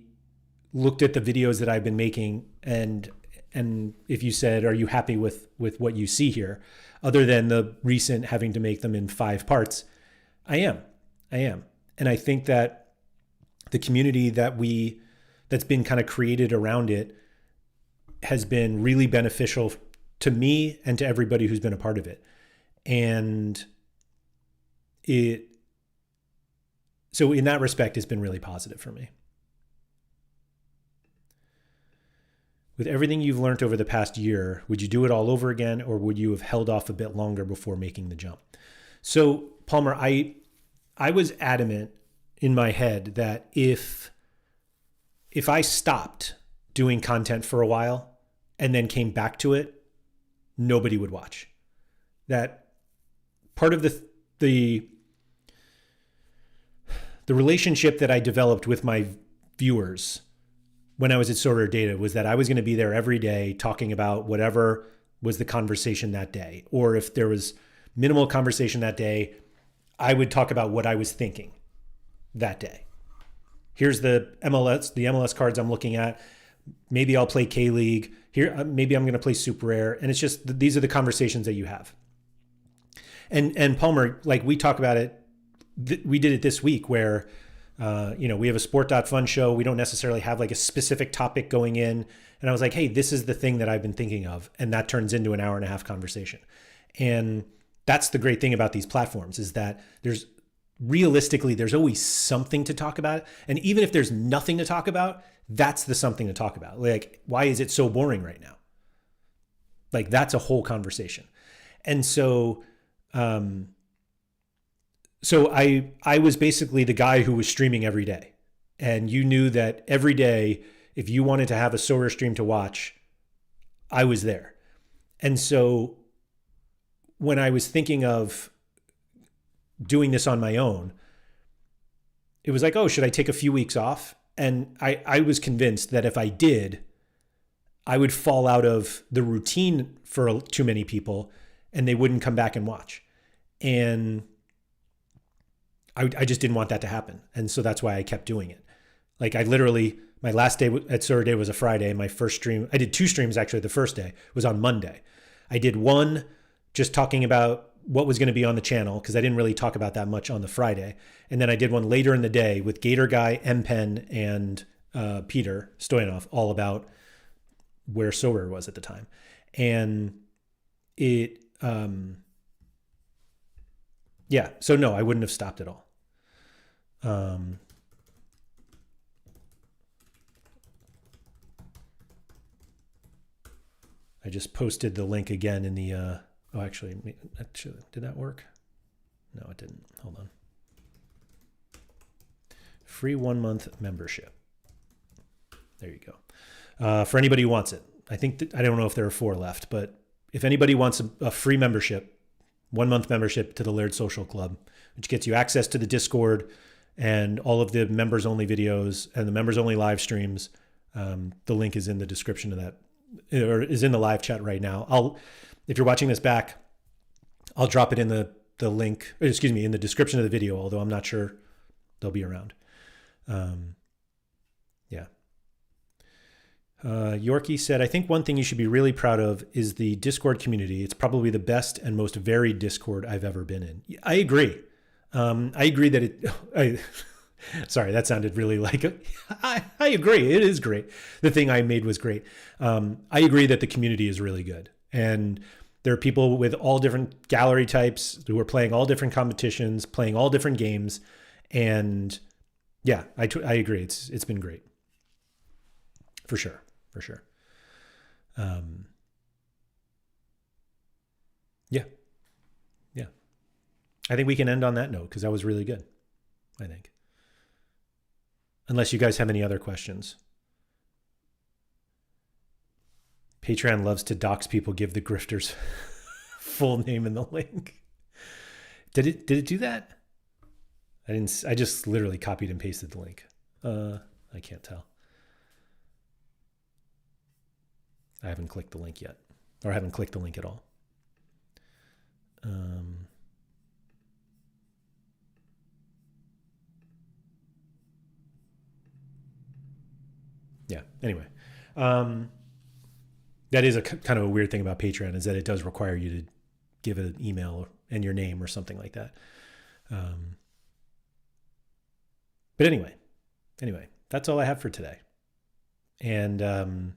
looked at the videos that I've been making, and if you said, are you happy with what you see here, other than the recent having to make them in 5 parts, I am. And I think that the community that's been kind of created around it has been really beneficial to me and to everybody who's been a part of it. And so in that respect, it's been really positive for me. With everything you've learned over the past year, would you do it all over again, or would you have held off a bit longer before making the jump? So Palmer, I was adamant in my head that if I stopped doing content for a while and then came back to it, nobody would watch. That part of the relationship that I developed with my viewers when I was at Sorare Data was that I was going to be there every day talking about whatever was the conversation that day. Or if there was minimal conversation that day, I would talk about what I was thinking that day. Here's the MLS cards I'm looking at. Maybe I'll play K-League. Here, maybe I'm going to play Super Rare. And it's just, these are the conversations that you have. And Palmer, like we talk about it, we did it this week where, we have a Sport.Fun show. We don't necessarily have like a specific topic going in. And I was like, hey, this is the thing that I've been thinking of. And that turns into an hour-and-a-half conversation. And that's the great thing about these platforms, is that there's always something to talk about. And even if there's nothing to talk about, that's the something to talk about. Like, why is it so boring right now? Like, that's a whole conversation. And so, I was basically the guy who was streaming every day. And you knew that every day, if you wanted to have a Sorare stream to watch, I was there. And so when I was thinking of doing this on my own, it was like, oh, should I take a few weeks off? And I was convinced that if I did, I would fall out of the routine for too many people and they wouldn't come back and watch. And I just didn't want that to happen. And so that's why I kept doing it. Like my last day at Sorare Day was a Friday. My first stream, I did 2 streams actually. The first day was on Monday. I did one just talking about what was going to be on the channel, because I didn't really talk about that much on the Friday. And then I did one later in the day with Gator Guy, M-Pen, and Peter Stoyanov, all about where Sorare was at the time. And so no, I wouldn't have stopped at all. I just posted the link again in the, actually, did that work? No, it didn't. Hold on. Free 1-month membership. There you go. For anybody who wants it. I don't know if there are 4 left, but if anybody wants a free membership, 1-month membership to the Laird Social Club, which gets you access to the Discord and all of the members only videos and the members only live streams. The link is in the description of that, or is in the live chat right now. If you're watching this back, I'll drop it in the link, in the description of the video, although I'm not sure they'll be around. Yeah. Yorkie said, I think one thing you should be really proud of is the Discord community. It's probably the best and most varied Discord I've ever been in. I agree. I agree that sorry, that sounded really like I agree. It is great. The thing I made was great. I agree that the community is really good. And there are people with all different gallery types who are playing all different competitions, playing all different games. And yeah, I agree. It's been great. For sure. Yeah. I think we can end on that note because that was really good, I think. Unless you guys have any other questions. Patreon loves to dox people, give the grifters full name in the link. Did it do that? I just literally copied and pasted the link. I can't tell. I haven't clicked the link yet, or I haven't clicked the link at all. Yeah. Anyway, that is a kind of a weird thing about Patreon is that it does require you to give an email and your name or something like that. But anyway, that's all I have for today. And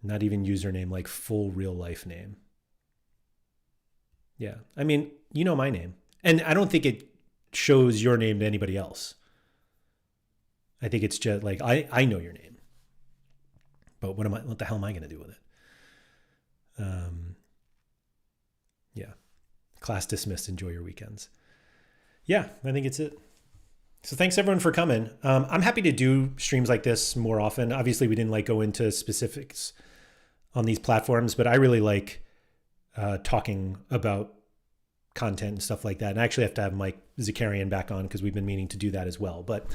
not even username, like full real life name. Yeah. I mean, you know my name. And I don't think it shows your name to anybody else. I think it's just like, I know your name. But what the hell am I going to do with it? Yeah. Class dismissed. Enjoy your weekends. Yeah, I think it's it. So thanks everyone for coming. I'm happy to do streams like this more often. Obviously, we didn't like go into specifics on these platforms, but I really like talking about content and stuff like that. And I actually have to have Mike Zakarian back on because we've been meaning to do that as well. But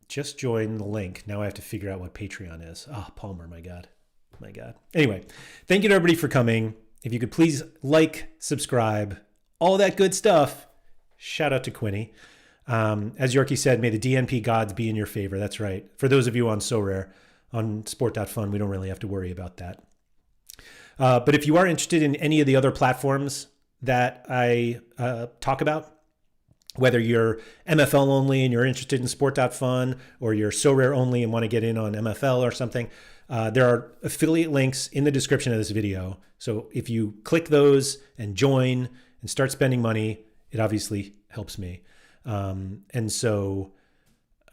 just join the link. Now I have to figure out what Patreon is. Oh, Palmer, my God. Anyway, thank you to everybody for coming. If you could please like, subscribe, all that good stuff. Shout out to Quinny. As Yorkie said, may the DNP gods be in your favor. That's right. For those of you on Sorare, on Sport.Fun, we don't really have to worry about that. But if you are interested in any of the other platforms that I talk about, whether you're MFL only and you're interested in Sport.Fun, or you're Sorare only and want to get in on MFL or something, there are affiliate links in the description of this video. So if you click those and join and start spending money, it obviously helps me. And so,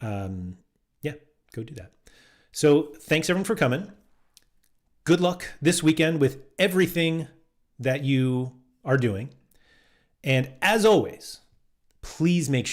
yeah, go do that. So thanks everyone for coming. Good luck this weekend with everything that you are doing. And as always, please make sure